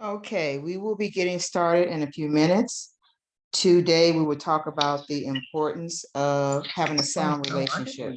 Okay, we will be getting started in a few minutes. Today, we will talk about the importance of having a sound relationship.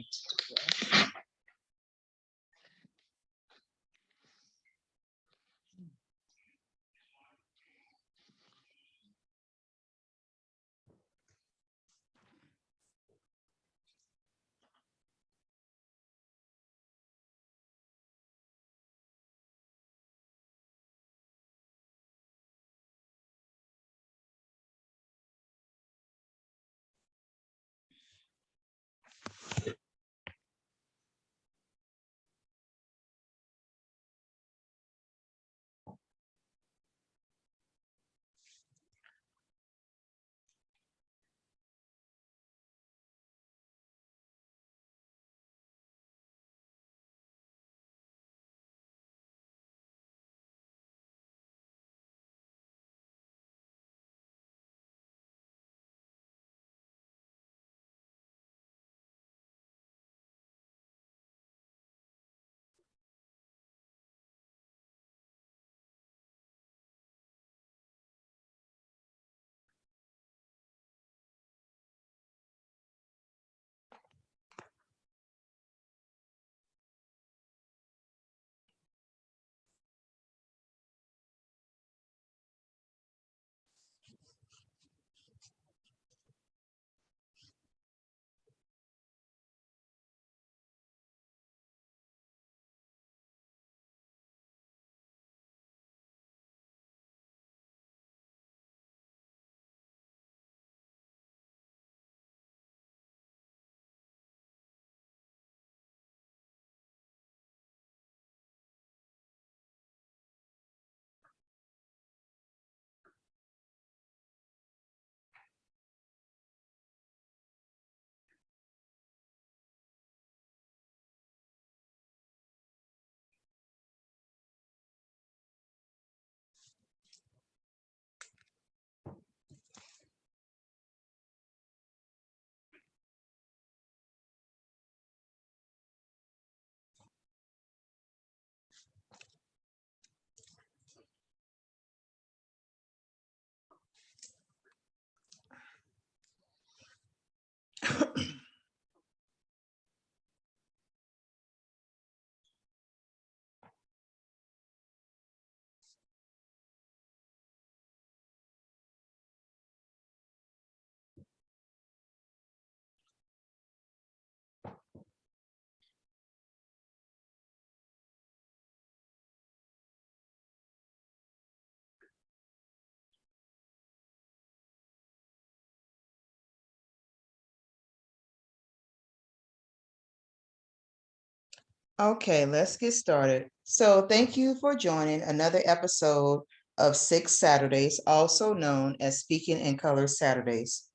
Okay, let's get started. So thank you for joining another episode of Six Saturdays, also known as Speaking in Color Saturdays.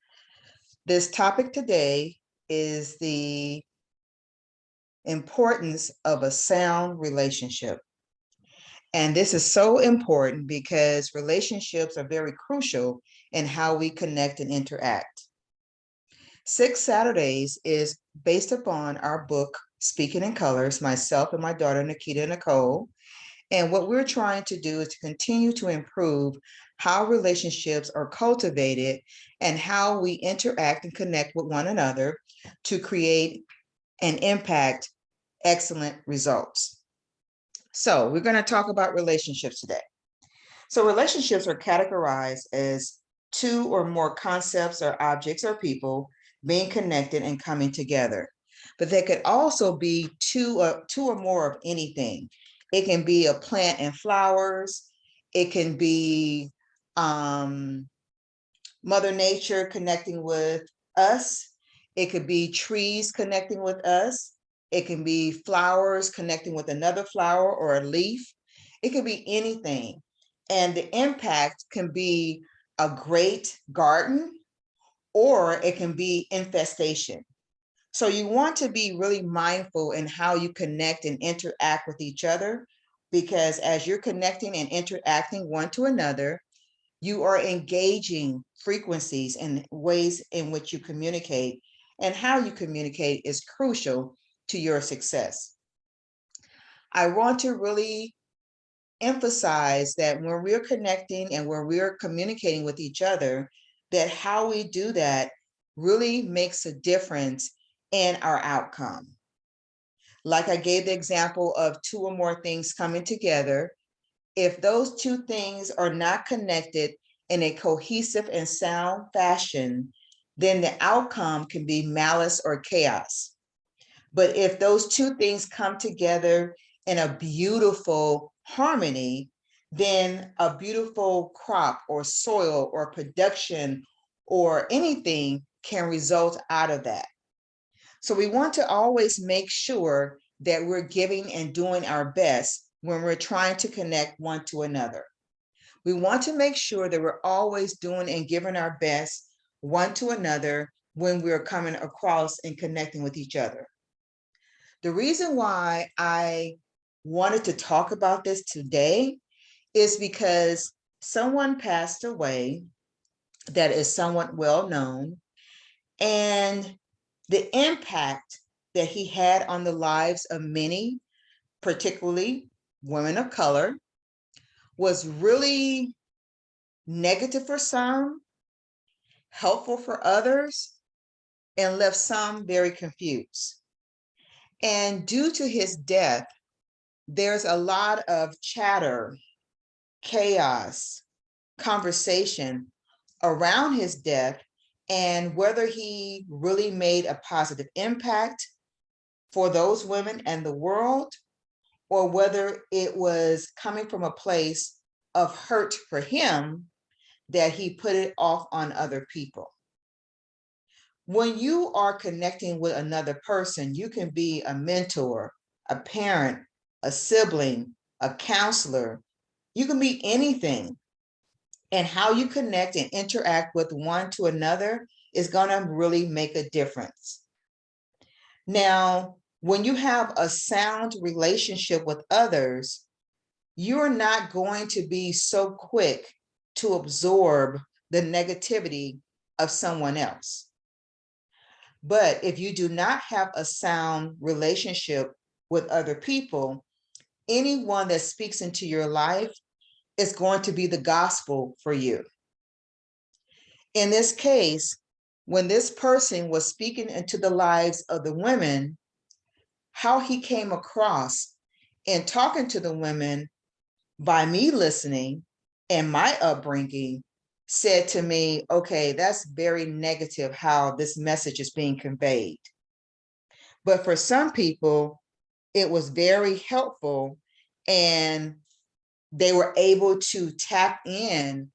This topic today is the importance of a sound relationship. And this is so important because relationships are very crucial in how we connect and interact. Six Saturdays is based upon our book, Speaking in Colors, myself and my daughter, Nikita Nicole. And what we're trying to do is to continue to improve how relationships are cultivated and how we interact and connect with one another to create and impact excellent results. So we're going to talk about relationships today. So relationships are categorized as two or more concepts or objects or people being connected and coming together. But they could also be two or more of anything. It can be a plant and flowers. It can be Mother Nature connecting with us. It could be trees connecting with us. It can be flowers connecting with another flower or a leaf. It could be anything. And the impact can be a great garden or it can be infestation. So you want to be really mindful in how you connect and interact with each other, because as you're connecting and interacting one to another, you are engaging frequencies and ways in which you communicate, and how you communicate is crucial to your success. I want to really emphasize that when we're connecting and when we're communicating with each other, that how we do that really makes a difference in our outcome. Like I gave the example of two or more things coming together. If those two things are not connected in a cohesive and sound fashion, then the outcome can be malice or chaos. But if those two things come together in a beautiful harmony, then a beautiful crop or soil or production or anything can result out of that. So we want to always make sure that we're giving and doing our best when we're trying to connect one to another. We want to make sure that we're always doing and giving our best one to another when we're coming across and connecting with each other. The reason why I wanted to talk about this today is because someone passed away that is somewhat well known, and the impact that he had on the lives of many, particularly women of color, was really negative for some, helpful for others, and left some very confused. And due to his death, there's a lot of chatter, chaos, conversation around his death and whether he really made a positive impact for those women and the world, or whether it was coming from a place of hurt for him that he put it off on other people. When you are connecting with another person, you can be a mentor, a parent, a sibling, a counselor. You can be anything. And how you connect and interact with one to another is going to really make a difference. Now, when you have a sound relationship with others, you're not going to be so quick to absorb the negativity of someone else. But if you do not have a sound relationship with other people, anyone that speaks into your life is going to be the gospel for you. In this case, when this person was speaking into the lives of the women, how he came across and talking to the women by me listening and my upbringing said to me, okay, that's very negative how this message is being conveyed. But for some people, it was very helpful and they were able to tap in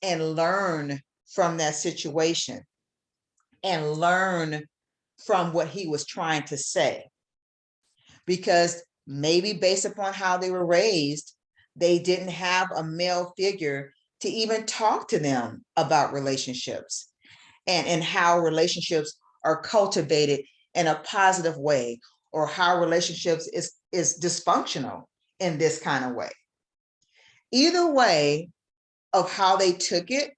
and learn from that situation and learn from what he was trying to say. Because maybe based upon how they were raised, they didn't have a male figure to even talk to them about relationships and how relationships are cultivated in a positive way, or how relationships is dysfunctional in this kind of way. Either way of how they took it,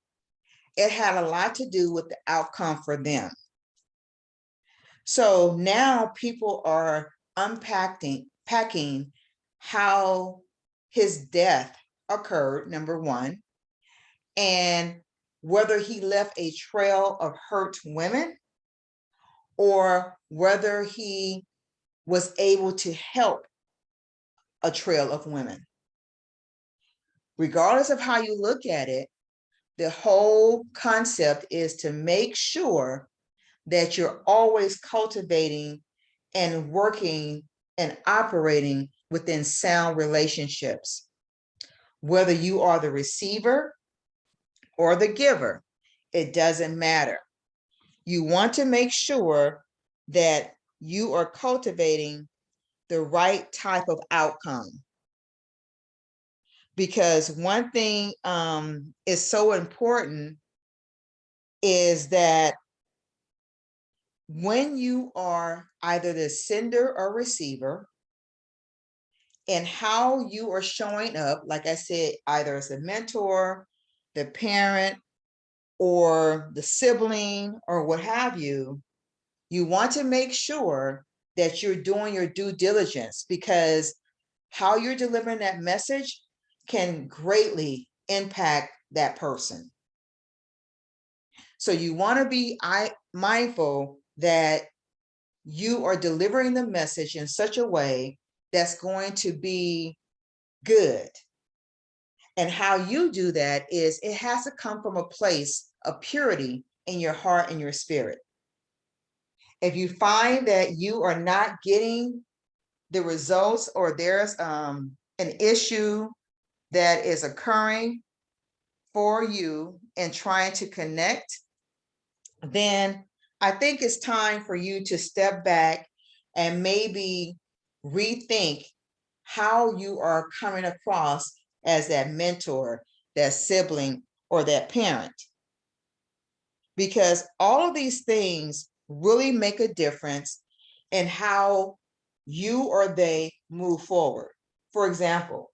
it had a lot to do with the outcome for them. So now people are unpacking how his death occurred, number one, and whether he left a trail of hurt women or whether he was able to help a trail of women. Regardless of how you look at it, the whole concept is to make sure that you're always cultivating and working and operating within sound relationships. Whether you are the receiver or the giver, it doesn't matter. You want to make sure that you are cultivating the right type of outcome. Because one thing is so important is that when you are either the sender or receiver, and how you are showing up, like I said, either as a mentor, the parent, or the sibling, or what have you, you want to make sure that you're doing your due diligence, because how you're delivering that message can greatly impact that person. So you want to be mindful that you are delivering the message in such a way that's going to be good. And how you do that is it has to come from a place of purity in your heart and your spirit. If you find that you are not getting the results, or there's an issue that is occurring for you and trying to connect, then I think it's time for you to step back and maybe rethink how you are coming across as that mentor, that sibling, or that parent. Because all of these things really make a difference in how you or they move forward. For example,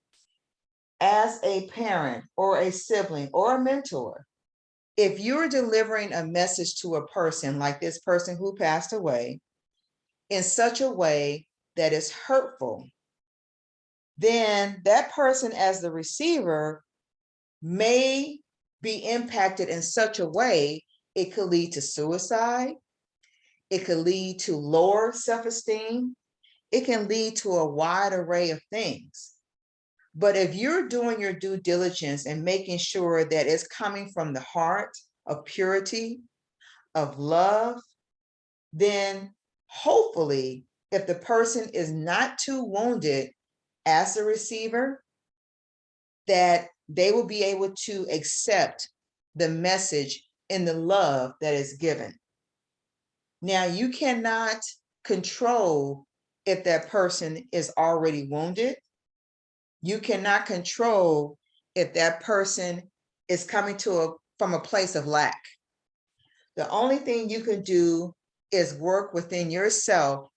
as a parent or a sibling or a mentor, if you're delivering a message to a person like this person who passed away in such a way that is hurtful, then that person as the receiver may be impacted in such a way it could lead to suicide, it could lead to lower self-esteem, it can lead to a wide array of things. But if you're doing your due diligence and making sure that it's coming from the heart of purity, of love, then hopefully, if the person is not too wounded as a receiver, that they will be able to accept the message in the love that is given. Now, you cannot control if that person is already wounded. You cannot control if that person is coming from a place of lack. The only thing you can do is work within yourself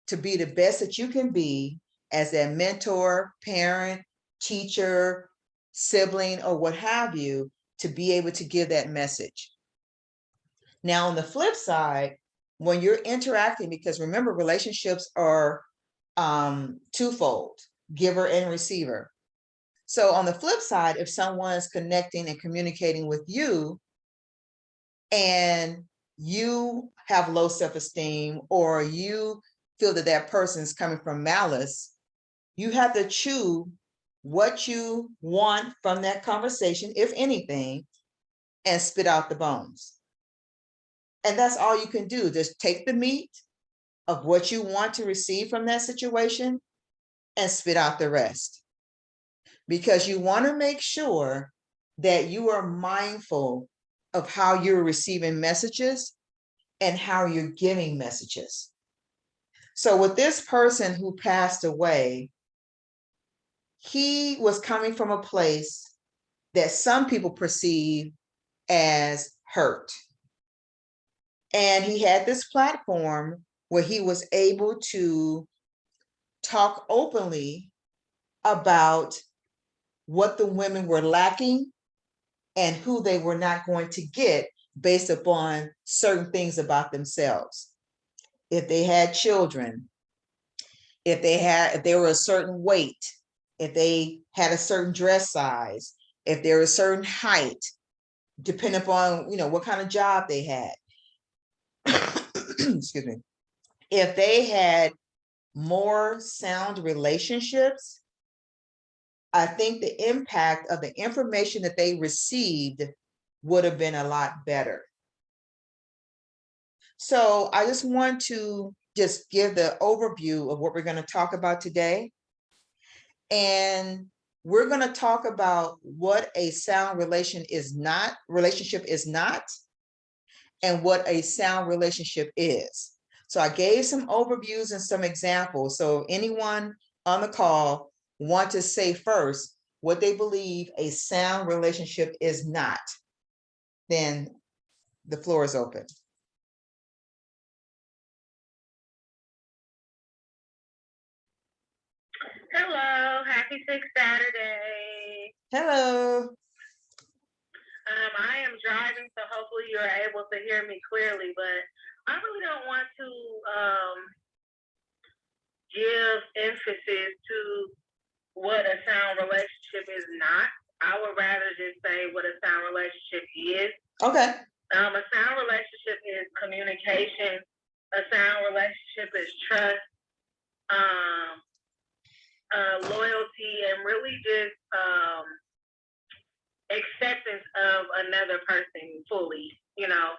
to be the best that you can be as a mentor, parent, teacher, sibling, or what have you, to be able to give that message. Now, on the flip side, when you're interacting, because remember, relationships are twofold, giver and receiver. So on the flip side, if someone is connecting and communicating with you and you have low self-esteem, or you feel that that person is coming from malice, you have to choose what you want from that conversation, if anything, and spit out the bones. And that's all you can do. Just take the meat of what you want to receive from that situation and spit out the rest. Because you want to make sure that you are mindful of how you're receiving messages and how you're giving messages. So with this person who passed away, he was coming from a place that some people perceive as hurt. And he had this platform where he was able to talk openly about what the women were lacking and who they were not going to get based upon certain things about themselves. If they had children, if they were a certain weight, if they had a certain dress size, if they were a certain height, depending upon what kind of job they had. Excuse me. If they had more sound relationships, I think the impact of the information that they received would have been a lot better. So I just want to just give the overview of what we're going to talk about today. And we're going to talk about what a sound relationship is not, and what a sound relationship is. So I gave some overviews and some examples. So anyone on the call want to say first what they believe a sound relationship is not, then the floor is open. Hello, happy 6th Saturday. Hello. I am driving, so hopefully you're able to hear me clearly, but I really don't want to give emphasis to what a sound relationship is not. I would rather just say what a sound relationship is. Okay. A sound relationship is communication. A sound relationship is trust, loyalty, and really just acceptance of another person fully. You know,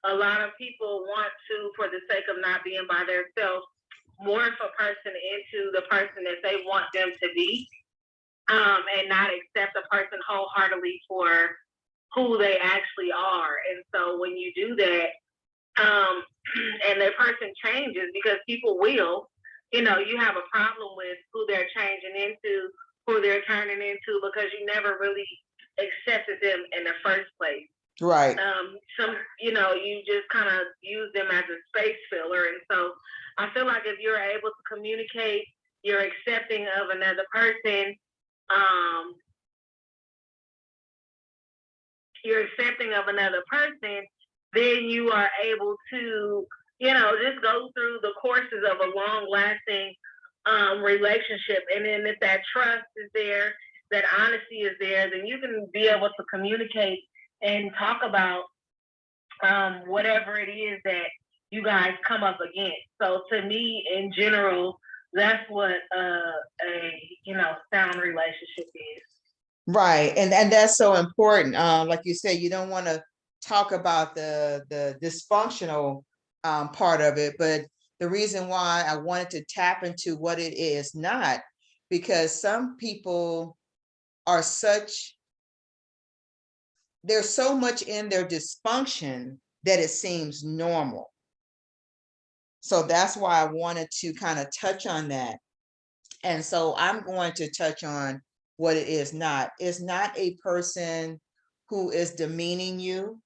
a lot of people want to, for the sake of not being by themselves, morph a person into the person that they want them to be, and not accept a person wholeheartedly for who they actually are. And so when you do that, and the person changes, because people will, you know, you have a problem with who they're changing into, who they're turning into, because you never really accepted them in the first place. Right. Some, you know, you just kind of use them as a space filler. And so I feel like if you're able to communicate, you're accepting of another person, then you are able to, you know, just go through the courses of a long-lasting relationship. And then if that trust is there, that honesty is there, then you can be able to communicate and talk about whatever it is that you guys come up against. So to me, in general, that's what a sound relationship is. Right, and that's so important. Like you said, you don't want to talk about the dysfunctional part of it, but the reason why I wanted to tap into what it is not, because some people are they're so much in their dysfunction that it seems normal. So that's why I wanted to kind of touch on that. And so I'm going to touch on what it is not. It's not a person who is demeaning you.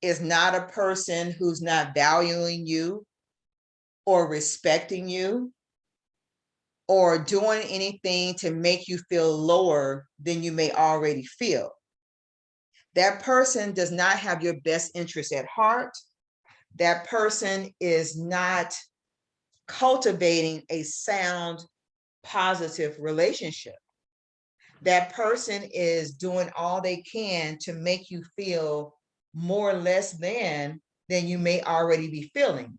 It's not a person who's not valuing you or respecting you or doing anything to make you feel lower than you may already feel. That person does not have your best interest at heart. That person is not cultivating a sound, positive relationship. That person is doing all they can to make you feel more or less than you may already be feeling.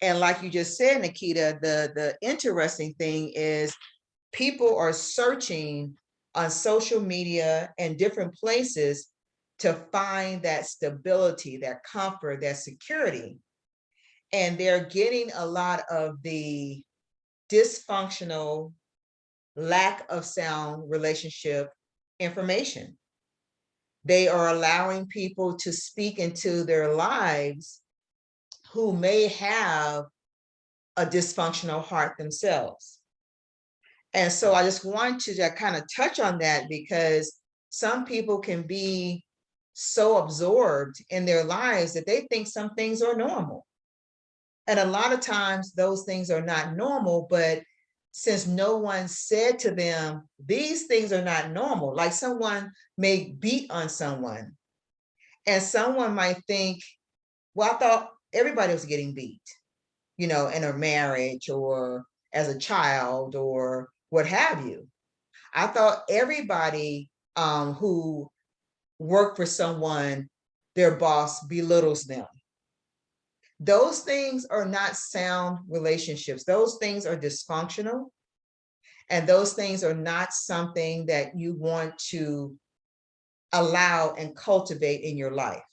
And like you just said, Nikita, the interesting thing is people are searching on social media and different places to find that stability, that comfort, that security. And they're getting a lot of the dysfunctional, lack of sound relationship information. They are allowing people to speak into their lives who may have a dysfunctional heart themselves. And so I just want to kind of touch on that, because some people can be so absorbed in their lives that they think some things are normal. And a lot of times those things are not normal, but since no one said to them, these things are not normal, like someone may beat on someone and someone might think, well, I thought everybody was getting beat, you know, in a marriage or as a child or what have you. I thought everybody who worked for someone, their boss belittles them. Those things are not sound relationships. Those things are dysfunctional. And those things are not something that you want to allow and cultivate in your life.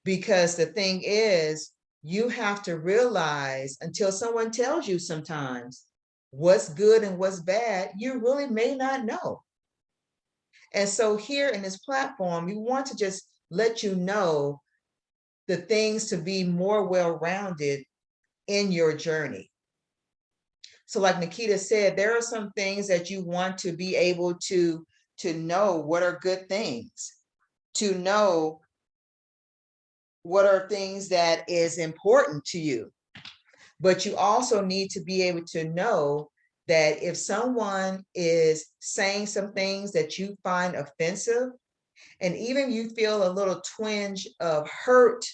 Because the thing is, you have to realize, until someone tells you sometimes what's good and what's bad, you really may not know. And so here in this platform, we want to just let you know the things to be more well-rounded in your journey. So like Nikita said, there are some things that you want to be able to know what are good things, to know what are things that is important to you. But you also need to be able to know that if someone is saying some things that you find offensive, and even you feel a little twinge of hurt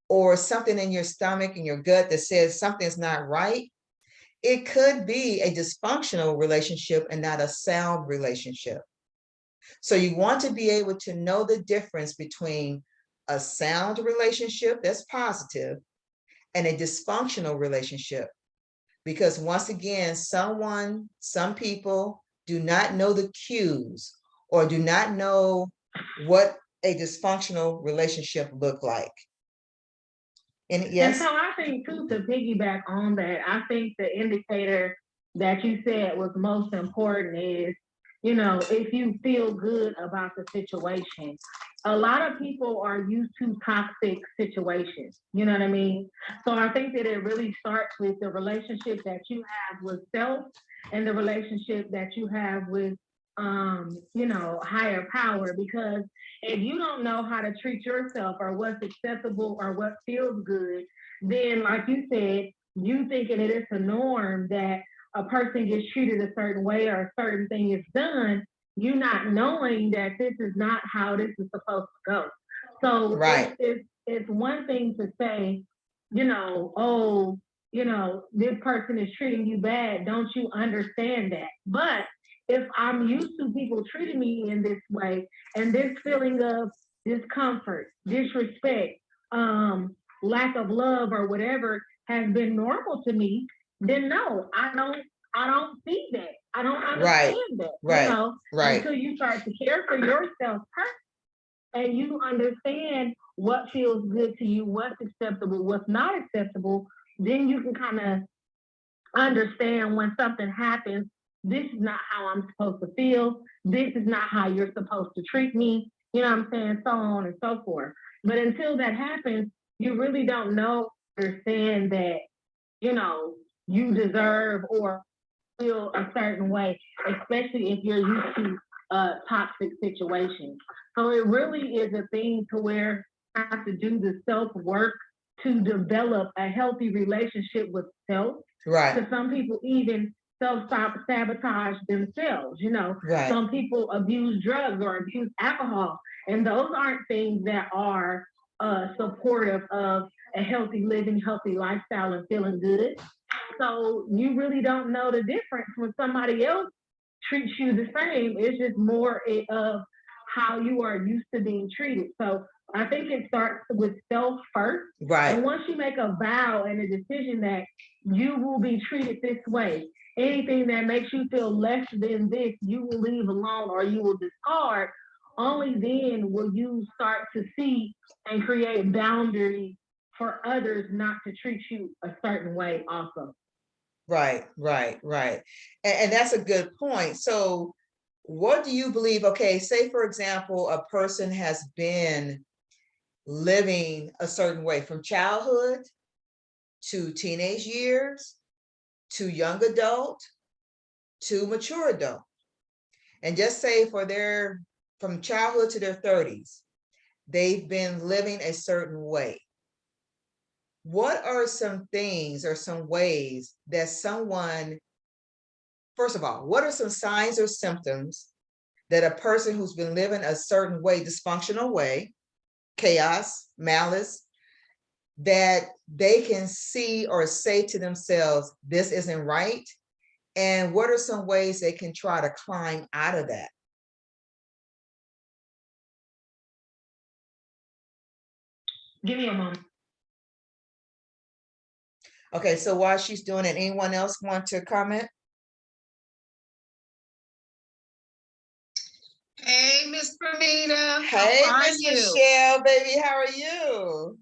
or something in your stomach and your gut that says something's not right, It could be a dysfunctional relationship and not a sound relationship. So you want to be able to know the difference between a sound relationship that's positive and a dysfunctional relationship. Because once again, some people do not know the cues or do not know what a dysfunctional relationship look like. And yes. And so I think too, to piggyback on that, I think the indicator that you said was most important is, you know, if you feel good about the situation. A lot of people are used to toxic situations. You know what I mean? So I think that it really starts with the relationship that you have with self and the relationship that you have with you know, higher power, because if you don't know how to treat yourself or what's acceptable or what feels good, then like you said, you thinking it is a norm that a person gets treated a certain way or a certain thing is done, you not knowing that this is not how this is supposed to go. So right. it's one thing to say, you know, oh, you know, this person is treating you bad. Don't you understand that? But if I'm used to people treating me in this way and this feeling of discomfort, disrespect, lack of love or whatever has been normal to me, then no, I don't see that. I don't understand that. Right. You know, Right. until you start to care for yourself first and you understand what feels good to you, what's acceptable, what's not acceptable, then you can kind of understand when something happens, this is not how I'm supposed to feel. This is not how you're supposed to treat me. You know what I'm saying? So on and so forth. But until that happens, you really don't know, understand that, you know, you deserve or feel a certain way, especially if you're used to toxic situations. So it really is a thing to where you have to do the self work to develop a healthy relationship with self. Right. Because some people even self-sabotage themselves. You know, right. Some people abuse drugs or abuse alcohol, and those aren't things that are supportive of a healthy living, healthy lifestyle, and feeling good. So you really don't know the difference when somebody else treats you the same. It's just more of how you are used to being treated. So I think it starts with self first. Right. And once you make a vow and a decision that you will be treated this way, anything that makes you feel less than this, you will leave alone or you will discard. Only then will you start to see and create boundaries for others not to treat you a certain way also. Right. And that's a good point. So what do you believe? Okay, say for example, a person has been living a certain way from childhood to teenage years to young adult to mature adult. And just say from childhood to their 30s, they've been living a certain way. What are some things or some ways that someone, first of all, what are some signs or symptoms that a person who's been living a certain way, dysfunctional way, chaos, malice, that they can see or say to themselves, this isn't right? And what are some ways they can try to climb out of that? Give me a moment. Okay, so while she's doing it, anyone else want to comment? Hey, Miss Vernita. Hey, Miss you? Michelle, baby, how are you?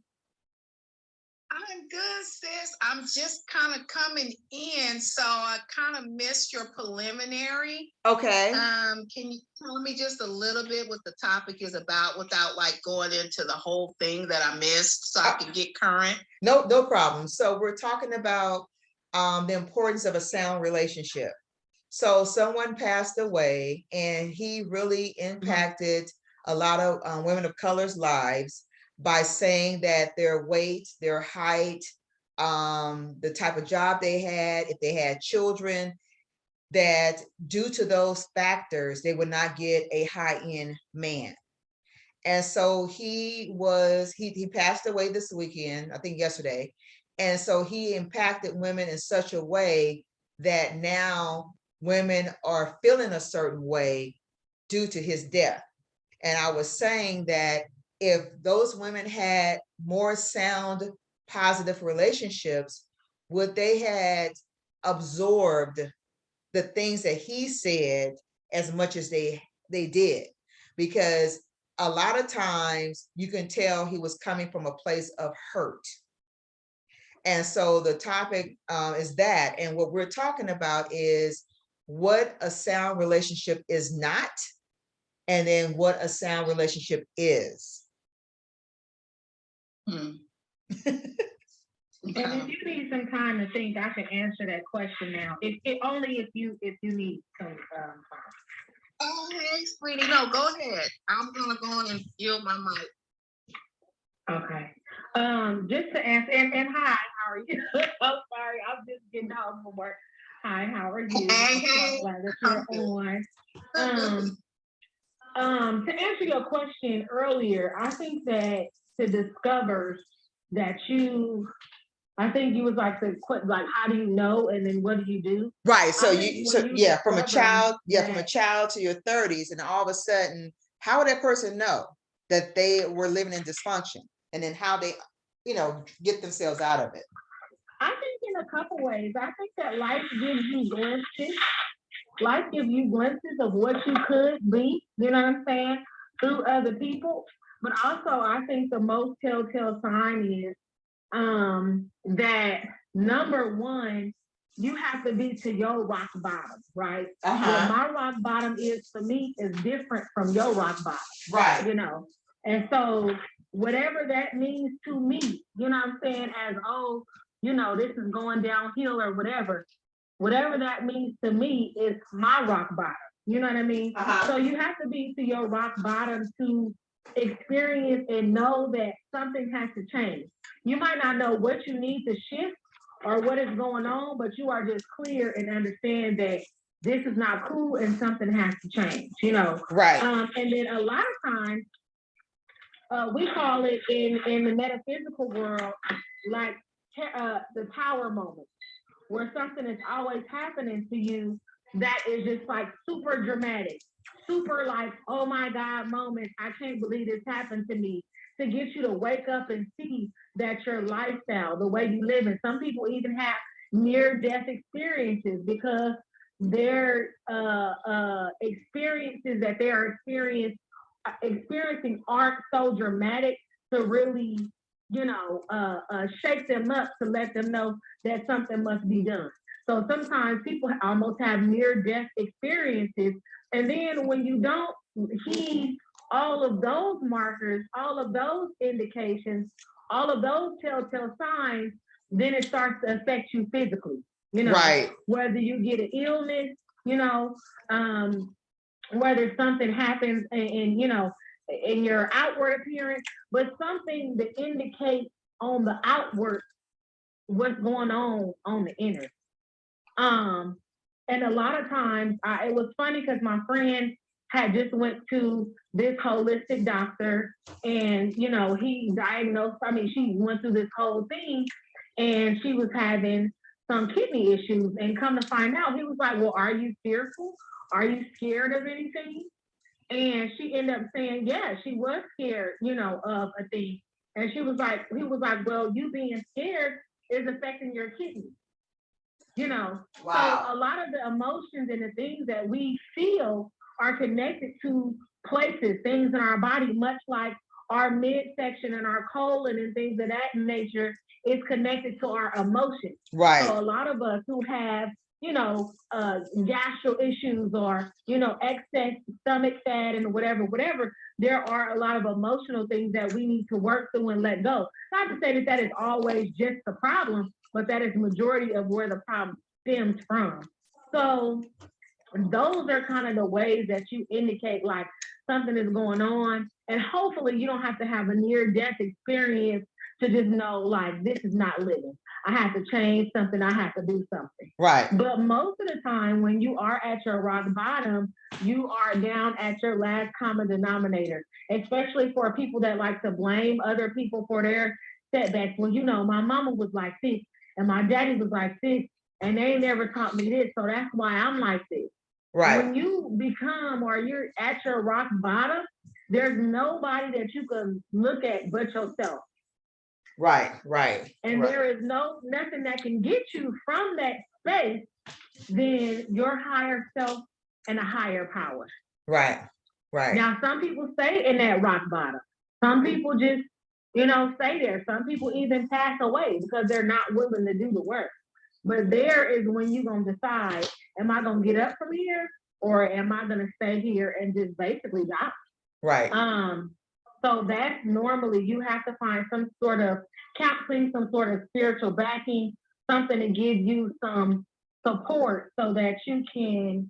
I'm good, sis. I'm just kind of coming in, so I kind of missed your preliminary. Okay. Can you tell me just a little bit what the topic is about without like going into the whole thing that I missed so I can get current? No problem. So we're talking about the importance of a sound relationship. So someone passed away and he really impacted a lot of women of color's lives by saying that their weight, their height, the type of job they had, if they had children, that due to those factors, they would not get a high-end man. And so he passed away this weekend, I think yesterday. And so he impacted women in such a way that now women are feeling a certain way due to his death. And I was saying that if those women had more sound, positive relationships, would they had absorbed the things that he said as much as they did? Because a lot of times you can tell he was coming from a place of hurt. And so the topic is that, and what we're talking about is what a sound relationship is not, and then what a sound relationship is. And if you need some time to think, I can answer that question now. Only if you need some time. Oh, hey, sweetie. No, go ahead. I'm gonna go on and yield my mic. Okay. Just to answer, and hi, how are you? I'm sorry, I'm just getting home from work. Hi, how are you? Hey. I'm so glad that you're on. To answer your question earlier, I think that to discover that I think you was like, how do you know, and then what do you do? Right. So from a child to your 30s, and all of a sudden, how would that person know that they were living in dysfunction, and then how they, get themselves out of it? I think in a couple ways. I think that life gives you glimpses. Life gives you glimpses of what you could be, you know what I'm saying, through other people. But also, I think the most telltale sign is that number one, you have to be to your rock bottom, right? What my rock bottom is for me is different from your rock bottom, right? And so whatever that means to me, you know what I'm saying, as this is going downhill or whatever that means to me is my rock bottom. You know what I mean? So you have to be to your rock bottom to experience and know that something has to change. You might not know what you need to shift or what is going on, but you are just clear and understand that this is not cool and something has to change, Right. And then a lot of times, we call it in the metaphysical world, like the tower moment, where something is always happening to you that is just like super dramatic, super like, oh my God moment, I can't believe this happened to me, to get you to wake up and see that your lifestyle, the way you live, and some people even have near-death experiences because their experiences that they are experiencing aren't so dramatic to really, shake them up to let them know that something must be done. So sometimes people almost have near-death experiences, and then when you don't heed all of those markers, all of those indications, all of those telltale signs, then it starts to affect you physically. Right. Whether you get an illness, whether something happens in your outward appearance, but something that indicates on the outward what's going on the inner. And a lot of times, it was funny because my friend had just went to this holistic doctor, and he diagnosed. She went through this whole thing, and she was having some kidney issues. And come to find out, he was like, "Well, are you fearful? Are you scared of anything?" And she ended up saying, "Yeah, she was scared, of a thing." And he was like, "Well, you being scared is affecting your kidney." Wow. So a lot of the emotions and the things that we feel are connected to places, things in our body, much like our midsection and our colon and things of that nature is connected to our emotions. Right. So a lot of us who have, gastro issues or, excess stomach fat and whatever, there are a lot of emotional things that we need to work through and let go. Not to say that is always just the problem, but that is the majority of where the problem stems from. So those are kind of the ways that you indicate like something is going on. And hopefully you don't have to have a near-death experience to just know like this is not living. I have to change something. I have to do something. Right. But most of the time when you are at your rock bottom, you are down at your last common denominator, especially for people that like to blame other people for their setbacks. Well, my mama was like this and my daddy was like this, and they never taught me this, so that's why I'm like this. Right. When you become or you're at your rock bottom, there's nobody that you can look at but yourself. Right, right. And right. there is nothing that can get you from that space than your higher self and a higher power. Right, right. Now, some people stay in that rock bottom. Some people just, stay there. Some people even pass away because they're not willing to do the work. But there is when you're going to decide, am I going to get up from here or am I going to stay here and just basically die? Right. So that's normally you have to find some sort of counseling, some sort of spiritual backing, something to give you some support so that you can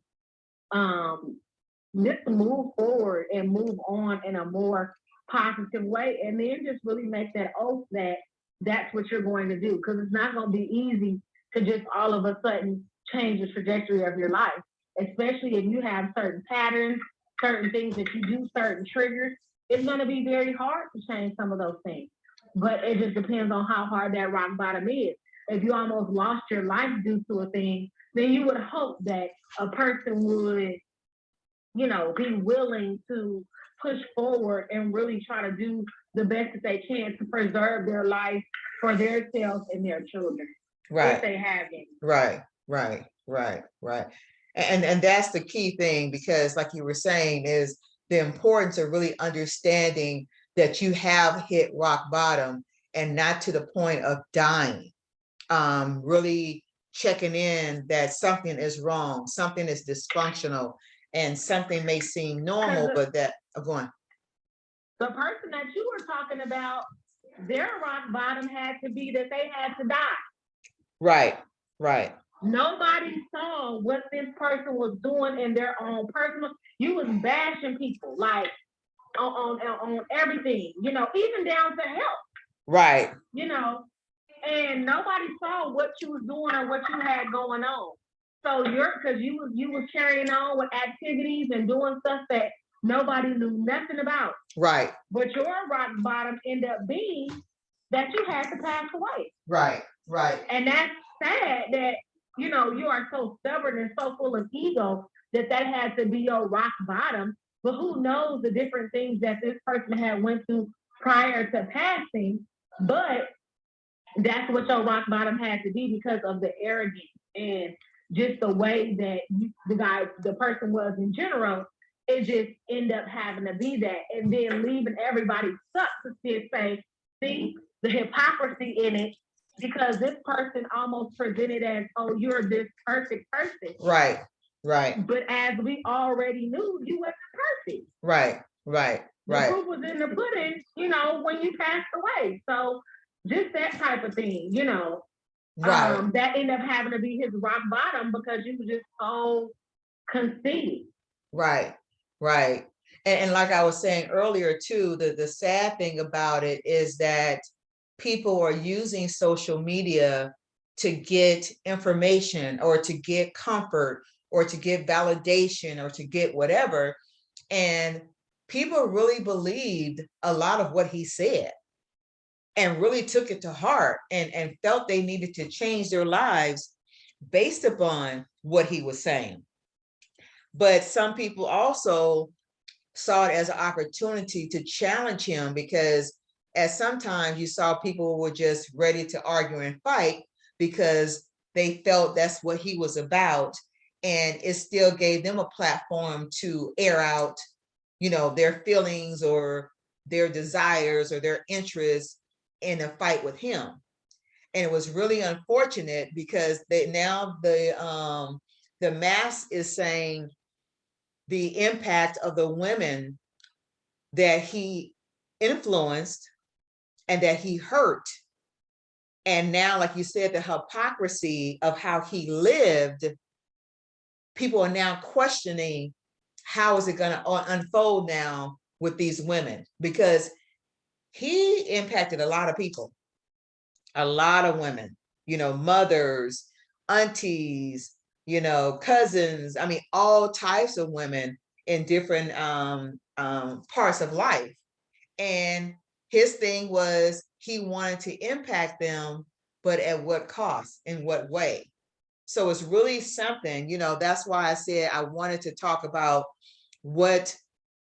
just move forward and move on in a more positive way. And then just really make that oath that that's what you're going to do. Because it's not going to be easy to just all of a sudden change the trajectory of your life, especially if you have certain patterns, certain things that you do, certain triggers. It's going to be very hard to change some of those things. But it just depends on how hard that rock bottom is. If you almost lost your life due to a thing, then you would hope that a person would, be willing to push forward and really try to do the best that they can to preserve their life for themselves and their children. Right. If they have any. Right. And that's the key thing, because like you were saying, is the importance of really understanding that you have hit rock bottom and not to the point of dying. Really checking in that something is wrong, something is dysfunctional, and something may seem normal, but that go on. The person that you were talking about, their rock bottom had to be that they had to die. Right. Nobody saw what this person was doing in their own personal. You was bashing people like on everything, even down to health. Right. And nobody saw what you was doing or what you had going on. So because you was carrying on with activities and doing stuff that nobody knew nothing about. Right. But your rock bottom ended up being that you had to pass away. Right. And that's sad that, you are so stubborn and so full of ego that had to be your rock bottom. But who knows the different things that this person had went through prior to passing. But that's what your rock bottom had to be because of the arrogance and just the way that the person was in general. It just ended up having to be that, and then leaving everybody stuck to still say, see the hypocrisy in it, because this person almost presented as, oh, you're this perfect person. Right. But as we already knew, you wasn't perfect. Right. The proof was in the pudding, when you passed away. So just that type of thing, that ended up having to be his rock bottom because you were just so conceited. Right. And like I was saying earlier too, the sad thing about it is that people are using social media to get information or to get comfort or to get validation or to get whatever. And people really believed a lot of what he said and really took it to heart and felt they needed to change their lives based upon what he was saying. But some people also saw it as an opportunity to challenge him, because at sometimes you saw people were just ready to argue and fight because they felt that's what he was about. And it still gave them a platform to air out, their feelings or their desires or their interests in a fight with him. And it was really unfortunate because now the mass is saying the impact of the women that he influenced and that he hurt. And now, like you said, the hypocrisy of how he lived, people are now questioning how is it going to unfold now with these women, because he impacted a lot of people, a lot of women, mothers, aunties, cousins, all types of women in different parts of life. And his thing was he wanted to impact them, but at what cost, in what way? So it's really something, that's why I said I wanted to talk about what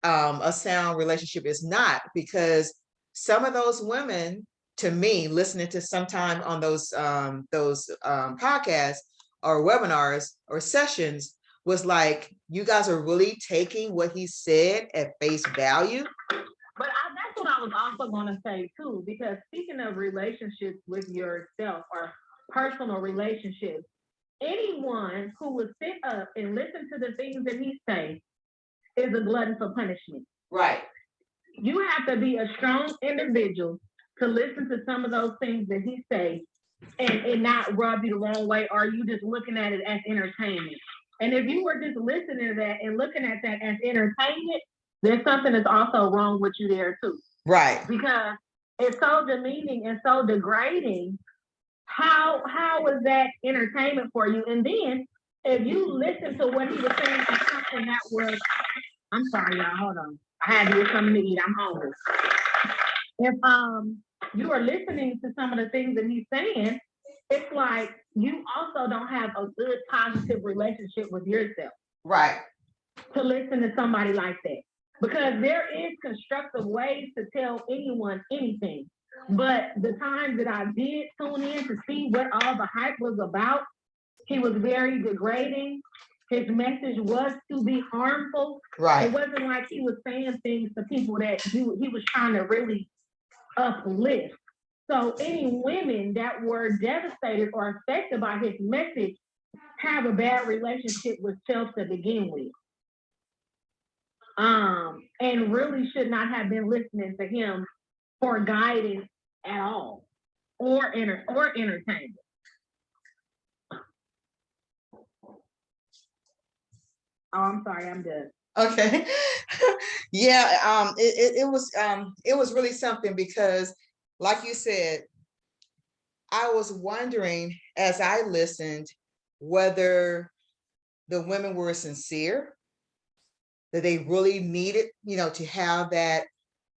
a sound relationship is not, because some of those women, to me, listening to sometime on those podcasts or webinars or sessions, was like, you guys are really taking what he said at face value. But that's what I was also going to say too, because speaking of relationships with yourself or personal relationships, anyone who would sit up and listen to the things that he says is a glutton for punishment. Right. You have to be a strong individual to listen to some of those things that he says and not rub you the wrong way, or you just looking at it as entertainment. And if you were just listening to that and looking at that as entertainment, there's something that's also wrong with you there too. Right. Because it's so demeaning and so degrading. How is that entertainment for you? And then if you listen to what he was saying as something that was, I'm sorry, y'all, hold on. I had to get something to eat. I'm hungry. If you are listening to some of the things that he's saying, it's like you also don't have a good positive relationship with yourself. Right. To listen to somebody like that. Because there is constructive ways to tell anyone anything. But the times that I did tune in to see what all the hype was about, he was very degrading. His message was to be harmful. Right. It wasn't like he was saying things to people that he was trying to really uplift. So any women that were devastated or affected by his message have a bad relationship with self to begin with. And really should not have been listening to him for guidance at all, or entertainment. Oh, I'm sorry, I'm done. Okay. Yeah, it was really something, because like you said, I was wondering as I listened whether the women were sincere, that they really needed, to have that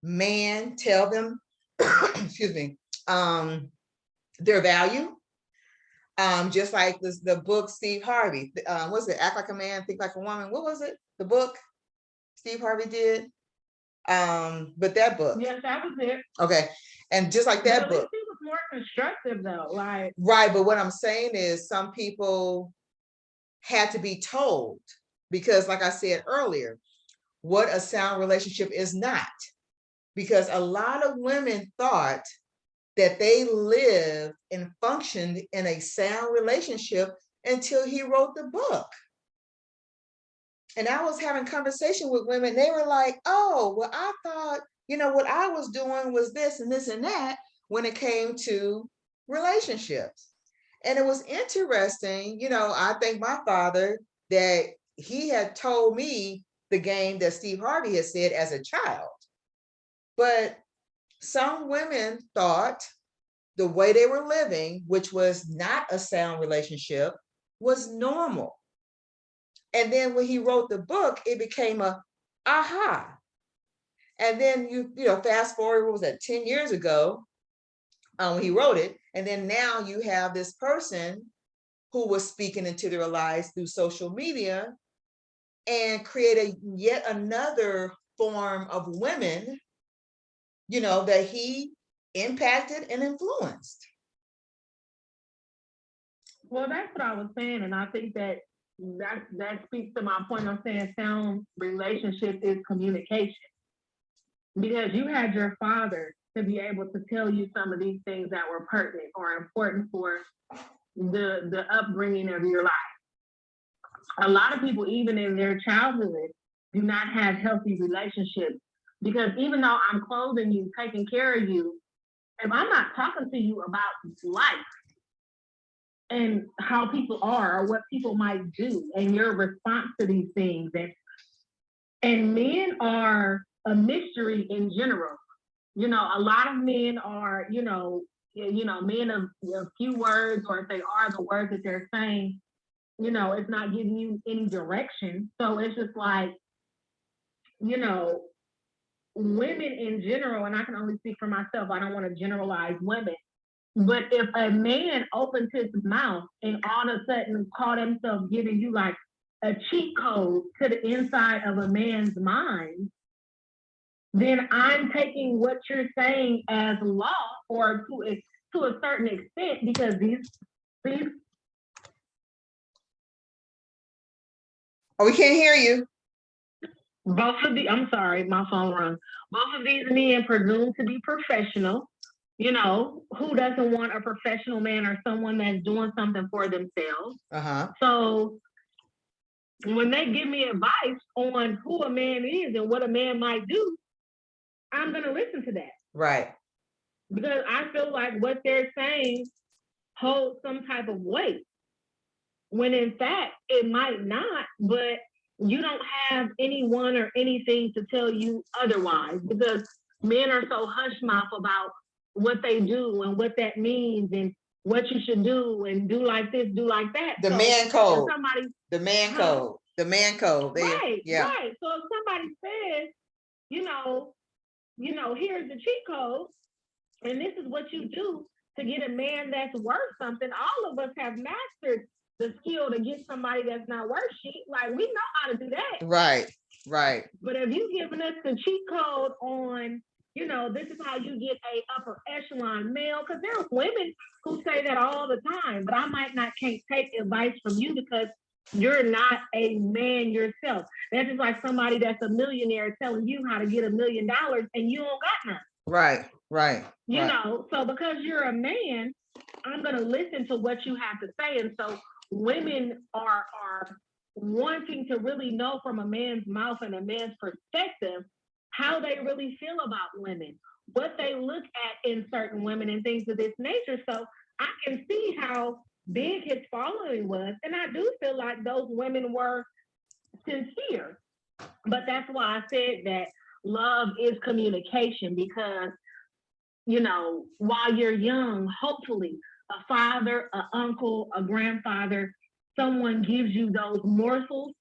man tell them, excuse me, their value. Just like the book Steve Harvey, what's it? Act Like a Man, Think Like a Woman. What was it? The book Steve Harvey did. But that book. Yes, that was it. Okay. And just like that book. It was more constructive though. Like, right. But what I'm saying is some people had to be told, because like I said earlier, what a sound relationship is not. Because a lot of women thought that they lived and functioned in a sound relationship until he wrote the book. And I was having conversation with women, they were like, oh, well, I thought, what I was doing was this and this and that when it came to relationships. And it was interesting, I thank my father that he had told me the game that Steve Harvey had said as a child. But some women thought the way they were living, which was not a sound relationship, was normal. And then when he wrote the book, it became a aha. And then you fast forward, what was that, 10 years ago, when he wrote it. And then now you have this person who was speaking into their lives through social media and create yet another form of women, that he impacted and influenced. Well, that's what I was saying. And I think that speaks to my point of saying sound relationship is communication. Because you had your father to be able to tell you some of these things that were pertinent or important for the upbringing of your life. A lot of people, even in their childhood, do not have healthy relationships, because even though I'm clothing you, taking care of you, if I'm not talking to you about life and how people are or what people might do and your response to these things, and men are a mystery in general. A lot of men are, men of a few words, or if they are the words that they're saying, it's not giving you any direction. So it's just like, women in general, and I can only speak for myself, I don't want to generalize women, But if a man opens his mouth and all of a sudden call himself giving you like a cheat code to the inside of a man's mind, then I'm taking what you're saying as law, or to a certain extent, because these Oh, we can't hear you. I'm sorry, my phone rung. Both of these men presume to be professional. You know, who doesn't want a professional man or someone that's doing something for themselves? So when they give me advice on who a man is and what a man might do, I'm going to listen to that. Right. Because I feel like what they're saying holds some type of weight, when in fact it might not, but you don't have anyone or anything to tell you otherwise, because men are so hush mouth about what they do and what that means and what you should do and do like this, do like that. The so man code. Somebody, the man code. The man code. Right. Yeah. Right. So if somebody says, you know, here's the cheat code, and this is what you do to get a man that's worth something. All of us have mastered the skill to get somebody that's not worth shit. Like, we know how to do that. Right. Right. But if you giving us the cheat code on, this is how you get a upper echelon male, because there are women who say that all the time, but I can't take advice from you because you're not a man yourself. That's just like somebody that's a millionaire telling you how to get $1 million and you don't got none. Right. Right. You know, so because you're a man, I'm going to listen to what you have to say. And so women are wanting to really know from a man's mouth and a man's perspective how they really feel about women, what they look at in certain women and things of this nature. So I can see how big his following was. And I do feel like those women were sincere. But that's why I said that love is communication, because while you're young, hopefully a father, an uncle, a grandfather, someone gives you those morsels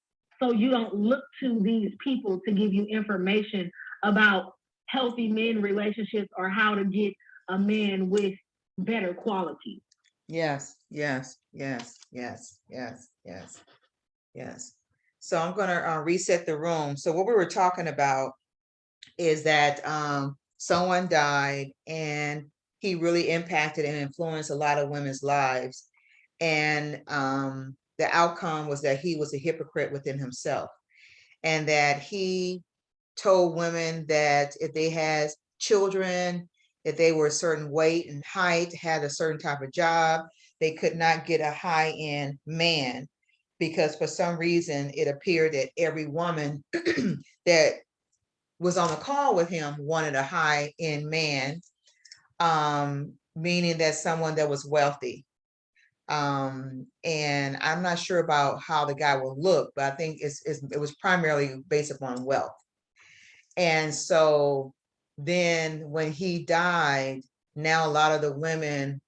so you don't look to these people to give you information about healthy men relationships or how to get a man with better qualities. Yes, yes, yes, yes, yes, yes, yes. So I'm going to reset the room. So what we were talking about is that someone died and he really impacted and influenced a lot of women's lives. And the outcome was that he was a hypocrite within himself, and that he told women that if they had children, if they were a certain weight and height, had a certain type of job, they could not get a high-end man, because for some reason it appeared that every woman that was on the call with him wanted a high-end man, meaning that someone that was wealthy. And I'm not sure about how the guy will look, but I think it was primarily based upon wealth. And so then when he died, now a lot of the women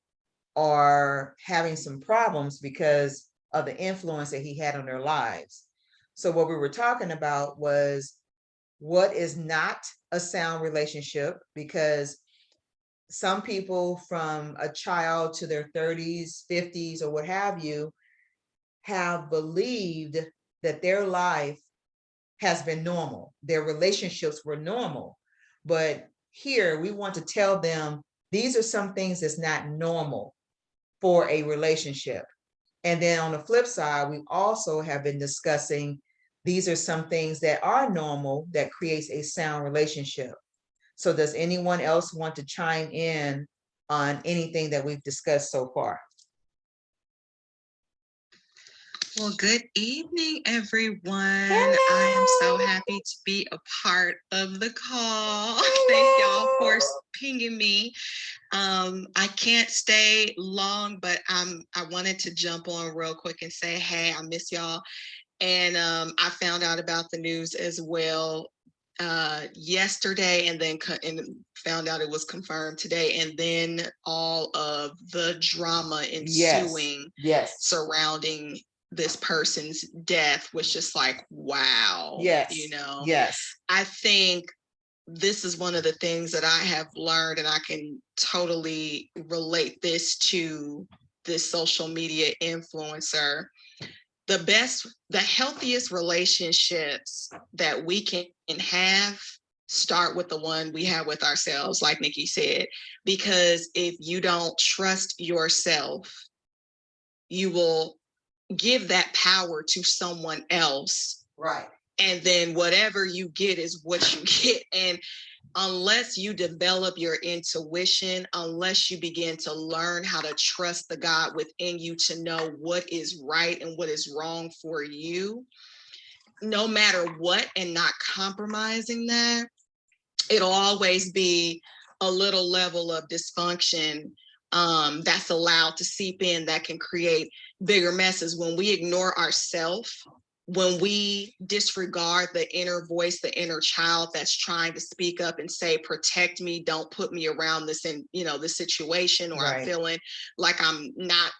are having some problems because of the influence that he had on their lives. So what we were talking about was what is not a sound relationship, because some people from a child to their 30s, 50s, or what have you, have believed that their life has been normal. Their relationships were normal. But here we want to tell them these are some things that's not normal for a relationship. And then on the flip side, we also have been discussing these are some things that are normal that creates a sound relationship. So does anyone else want to chime in on anything that we've discussed so far? Well, good evening, everyone. Hello. I am so happy to be a part of the call. Hello. Thank y'all for pinging me. I can't stay long, but I wanted to jump on real quick and say, hey, I miss y'all. And I found out about the news as well yesterday, and then found out it was confirmed today, and then all of the drama ensuing surrounding this person's death was just like, wow. Yes. You know, yes. I think this is one of the things that I have learned, and I can totally relate this to this social media influencer. The healthiest relationships that we can have start with the one we have with ourselves, like Nikki said, because if you don't trust yourself, you will give that power to someone else. Right. And then whatever you get is what you get. And unless you develop your intuition, unless you begin to learn how to trust the God within you to know what is right and what is wrong for you, no matter what, and not compromising that, it'll always be a little level of dysfunction that's allowed to seep in that can create bigger messes. When we ignore ourselves, when we disregard the inner voice, the inner child that's trying to speak up and say, protect me, don't put me around this this situation, or I'm feeling like I'm not,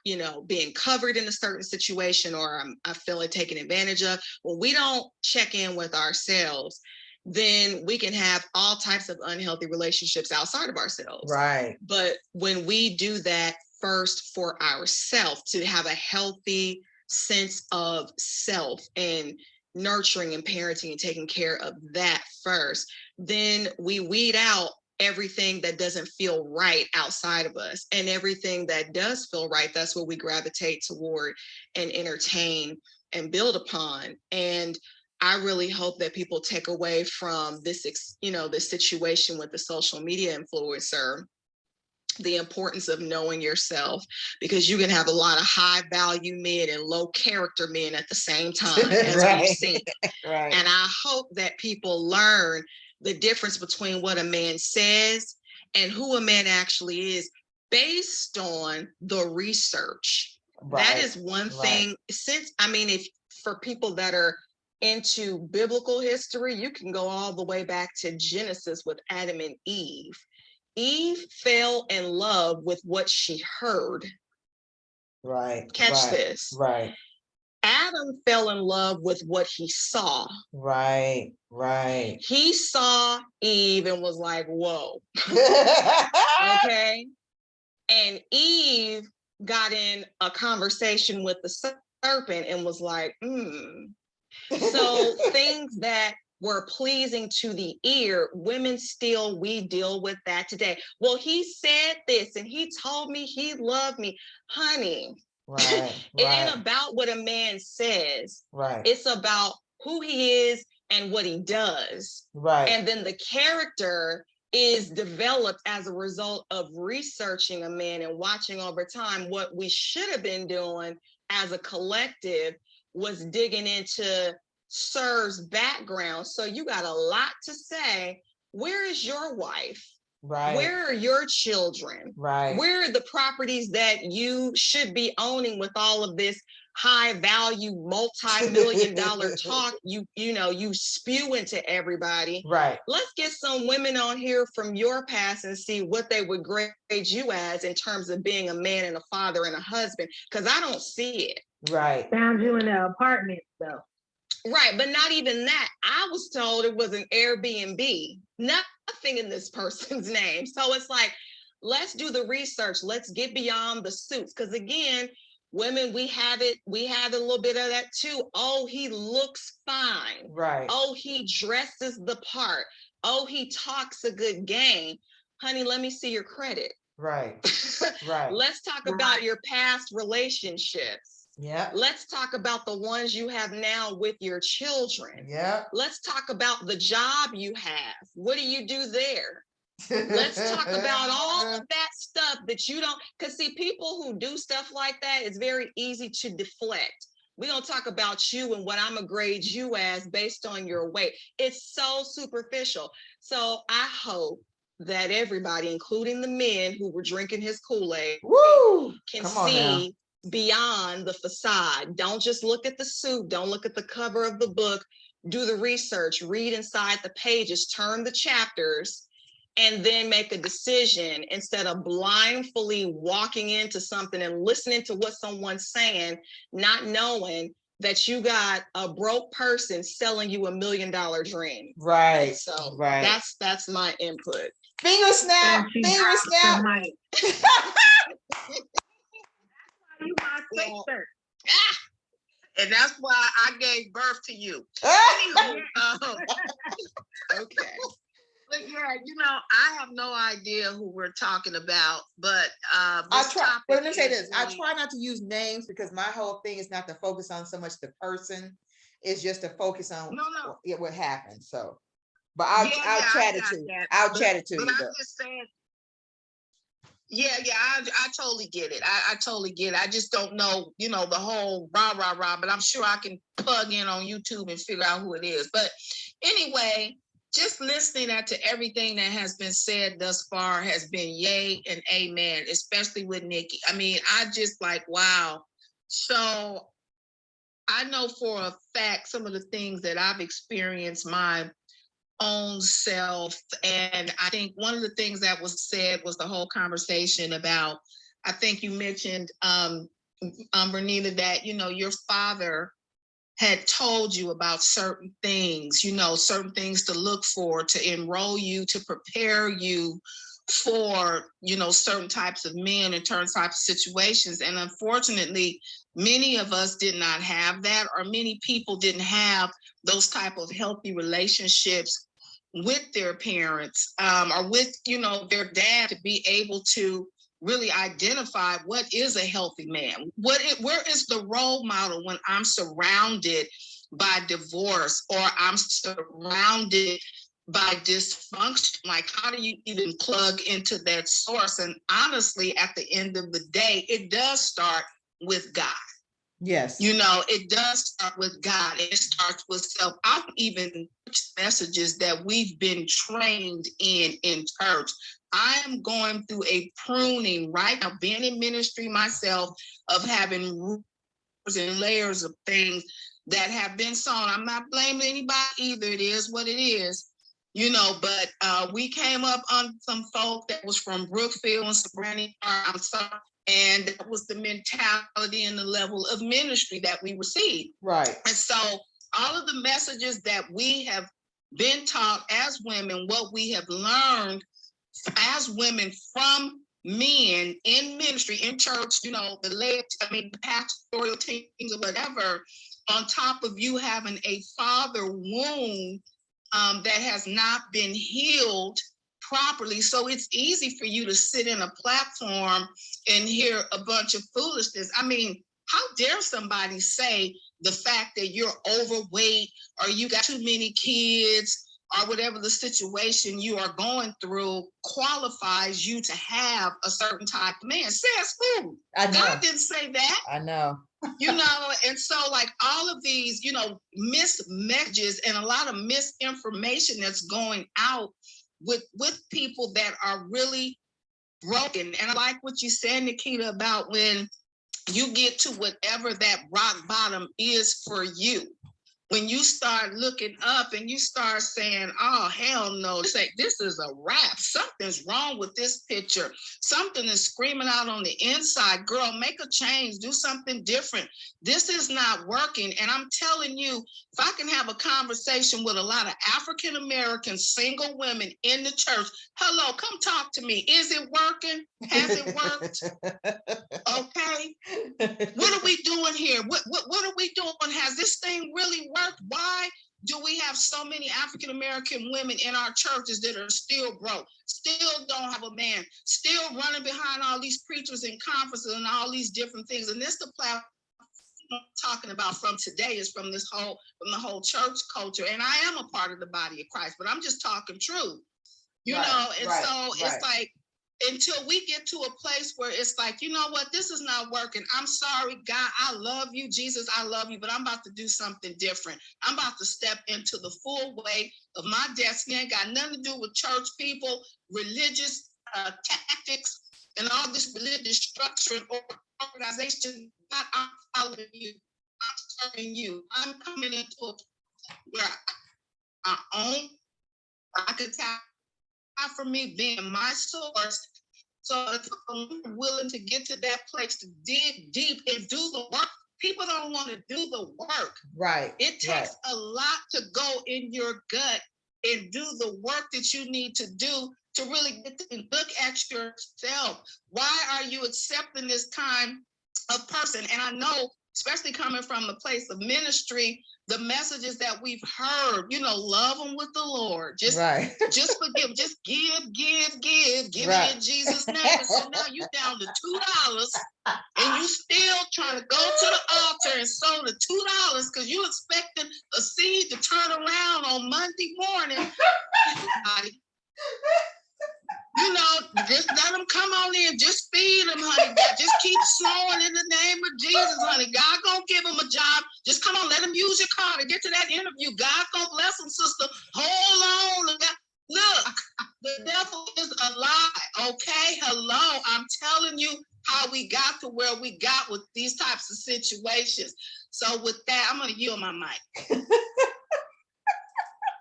being covered in a certain situation, or I feel it taken advantage of. When we don't check in with ourselves, then we can have all types of unhealthy relationships outside of ourselves. Right. But when we do that first for ourselves, to have a healthy sense of self and nurturing and parenting and taking care of that first, then we weed out everything that doesn't feel right outside of us, and everything that does feel right, that's what we gravitate toward and entertain and build upon. And I really hope that people take away from this, this situation with the social media influencer, the importance of knowing yourself, because you can have a lot of high value men and low character men at the same time, as we've seen. Right. And I hope that people learn the difference between what a man says and who a man actually is based on the research. Right. That is one thing. If for people that are into biblical history, you can go all the way back to Genesis with Adam and Eve. Eve fell in love with what she heard. Right. Catch this. Right. Adam fell in love with what he saw. Right. Right. He saw Eve and was like, whoa. Okay. And Eve got in a conversation with the serpent and was like, So things that were pleasing to the ear, women still, we deal with that today. Well, he said this and he told me he loved me. Honey, it ain't about what a man says. Right. It's about who he is and what he does. Right. And then the character is developed as a result of researching a man and watching over time. What we should have been doing as a collective was digging into Sir's background. So you got a lot to say. Where is your wife? Right. Where are your children? Right. Where are the properties that you should be owning with all of this high value, multi-million dollar talk you spew into everybody? Right. Let's get some women on here from your past and see what they would grade you as in terms of being a man and a father and a husband, because I don't see it. Right. Found you in the apartment though. Right, but not even that. I was told it was an Airbnb, nothing in this person's name. So it's like, let's do the research. Let's get beyond the suits. Because again, women, we have a little bit of that too. Oh, he looks fine. Right. Oh, he dresses the part. Oh, he talks a good game. Honey, let me see your credit. Right. Right. Let's talk about your past relationships. Yeah. Let's talk about the ones you have now with your children. Yeah. Let's talk about the job you have. What do you do there? Let's talk about all of that stuff that you don't, because see, people who do stuff like that, it's very easy to deflect. We're going to talk about you and what I'm going to grade you as based on your weight. It's so superficial. So I hope that everybody, including the men who were drinking his Kool-Aid, can see beyond the facade. Don't just look at the suit. Don't look at the cover of the book. Do the research, read inside the pages, turn the chapters, and then make a decision instead of blindly walking into something and listening to what someone's saying, not knowing that you got a broke person selling you $1 million dream. Right. So right. that's my input. Finger snap. And she Finger dropped the snap. mic. You my sister. And that's why I gave birth to you. Ah! Anywho, Okay. but yeah, you know, I have no idea who we're talking about, but I this try, topic but let me say is this. I really- try not to use names because my whole thing is not to focus on so much the person. It's just to focus on No. what happened. So, but I'll I chat it got to you. that. I'll chat it to But you. I'm Though. just saying, I totally get it. I totally get it. I just don't know, you know, the whole rah, but I'm sure I can plug in on YouTube and figure out who it is. But anyway, just listening to everything that has been said thus far has been yay and amen, especially with Nikki. I mean, I just like, wow. So I know for a fact some of the things that I've experienced my own self. And I think one of the things that was said was the whole conversation about, I think you mentioned, Vernita, that, you know, your father had told you about certain things, you know, certain things to look for, to enroll you, to prepare you for, you know, certain types of men and certain types of situations. And unfortunately, many of us did not have that, or many people didn't have those type of healthy relationships with their parents, or with, you know, their dad, to be able to really identify what is a healthy man. Where is the role model when I'm surrounded by divorce, or I'm surrounded by dysfunction? Like, how do you even plug into that source? And honestly, at the end of the day, it does start with God. Yes. You know, it does start with God. It starts with self. I've even messages that we've been trained in church. I am going through a pruning right now, being in ministry myself, of having rules and layers of things that have been sown. I'm not blaming anybody either. It is what it is, you know, but we came up on some folk that was from Brookfield and Sabrina. I'm sorry. And that was the mentality and the level of ministry that we received. Right. And so all of the messages that we have been taught as women, what we have learned as women from men in ministry, in church, you know, the pastoral teams or whatever, on top of you having a father wound that has not been healed properly. So it's easy for you to sit in a platform and hear a bunch of foolishness. I mean, how dare somebody say the fact that you're overweight, or you got too many kids, or whatever the situation you are going through qualifies you to have a certain type of man? Says who? I know. God didn't say that. I know. You know, and so like all of these, you know, missed messages and a lot of misinformation that's going out with people that are really broken. And I like what you said, Nikita, about when you get to whatever that rock bottom is for you. When you start looking up and you start saying, oh, hell no, this is a wrap. Something's wrong with this picture. Something is screaming out on the inside. Girl, make a change. Do something different. This is not working. And I'm telling you, if I can have a conversation with a lot of African-American single women in the church, hello, come talk to me. Is it working? Has it worked? Okay. What are we doing here? What are we doing? Has this thing really worked? Why do we have so many African-American women in our churches that are still broke, still don't have a man, still running behind all these preachers and conferences and all these different things? And this the platform I'm talking about from today, is from the whole church culture. And I am a part of the body of Christ, but I'm just talking truth, you know? And so it's like, until we get to a place where it's like, you know what, this is not working. I'm sorry, God, I love you. Jesus, I love you, but I'm about to do something different. I'm about to step into the full weight of my destiny. Ain't got nothing to do with church people, religious tactics, and all this religious structure and organization. God, I'm following you. I'm serving you. I'm coming into a place where I own, I could tap for me being my source. So if I'm willing to get to that place, to dig deep and do the work, people don't want to do the work. Right. It takes a lot to go in your gut and do the work that you need to do to really get to look at yourself. Why are you accepting this kind of person? And I know, especially coming from the place of ministry, the messages that we've heard, you know, love them with the Lord. Just forgive, just give me in Jesus' name. And so now you down to $2 and you still trying to go to the altar and sow the $2 because you expecting a seed to turn around on Monday morning. You know, just let them come on in. Just feed them, honey. Just keep sowing in the name of Jesus, honey. God gonna give them a job. Just come on, let them use your car to get to that interview. God gonna bless them, sister. Hold on. Look, the devil is a lie, okay? Hello, I'm telling you how we got to where we got with these types of situations. So with that, I'm gonna yield my mic.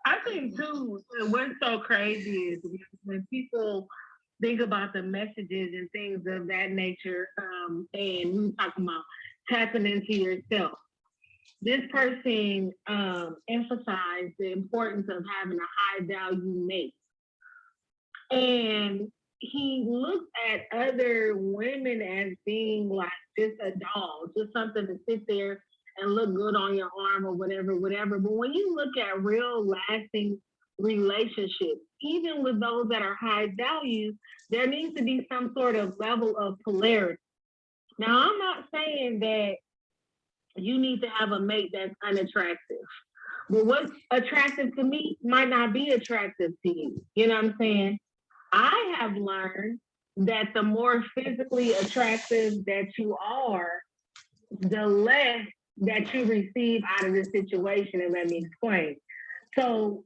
I think too, what's so crazy is when people think about the messages and things of that nature, and we talking about tapping into yourself. This person emphasized the importance of having a high value mate. And he looked at other women as being like just a doll, just something to sit there and look good on your arm or whatever. But when you look at real lasting relationships, even with those that are high value, there needs to be some sort of level of polarity. Now, I'm not saying that you need to have a mate that's unattractive, but what's attractive to me might not be attractive to you. You know what I'm saying? I have learned that the more physically attractive that you are, the less that you receive out of the situation, and let me explain. So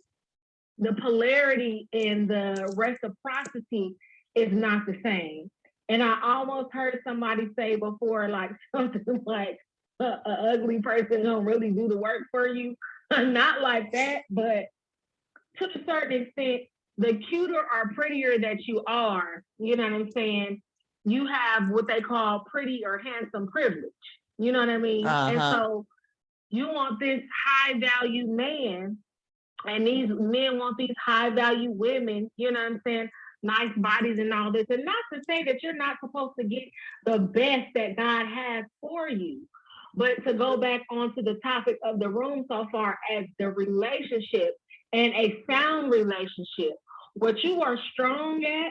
the polarity and the reciprocity is not the same. And I almost heard somebody say before, like something like an ugly person don't really do the work for you. Not like that, but to a certain extent, the cuter or prettier that you are, you know what I'm saying, you have what they call pretty or handsome privilege. You know what I mean? And so you want this high value man, and these men want these high value women, you know what I'm saying? Nice bodies and all this. And not to say that you're not supposed to get the best that God has for you, but to go back onto the topic of the room so far as the relationship and a sound relationship. What you are strong at,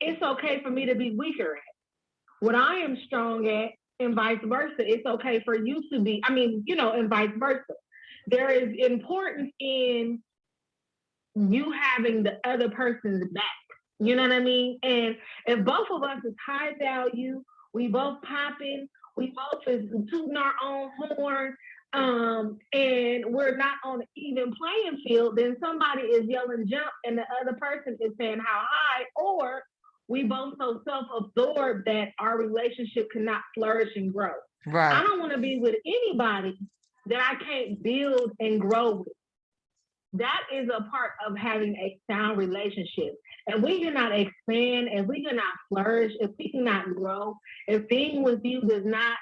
it's okay for me to be weaker at. What I am strong at, and vice versa, it's okay for you to be, and vice versa. There is importance in you having the other person's back. You know what I mean? And if both of us is high value, we both popping, we both is tooting our own horn, and we're not on an even playing field, then somebody is yelling jump and the other person is saying how high, or we both so self-absorbed that our relationship cannot flourish and grow. Right. I don't want to be with anybody that I can't build and grow with. That is a part of having a sound relationship. And we cannot expand, and we cannot flourish, if we cannot grow, if being with you does not,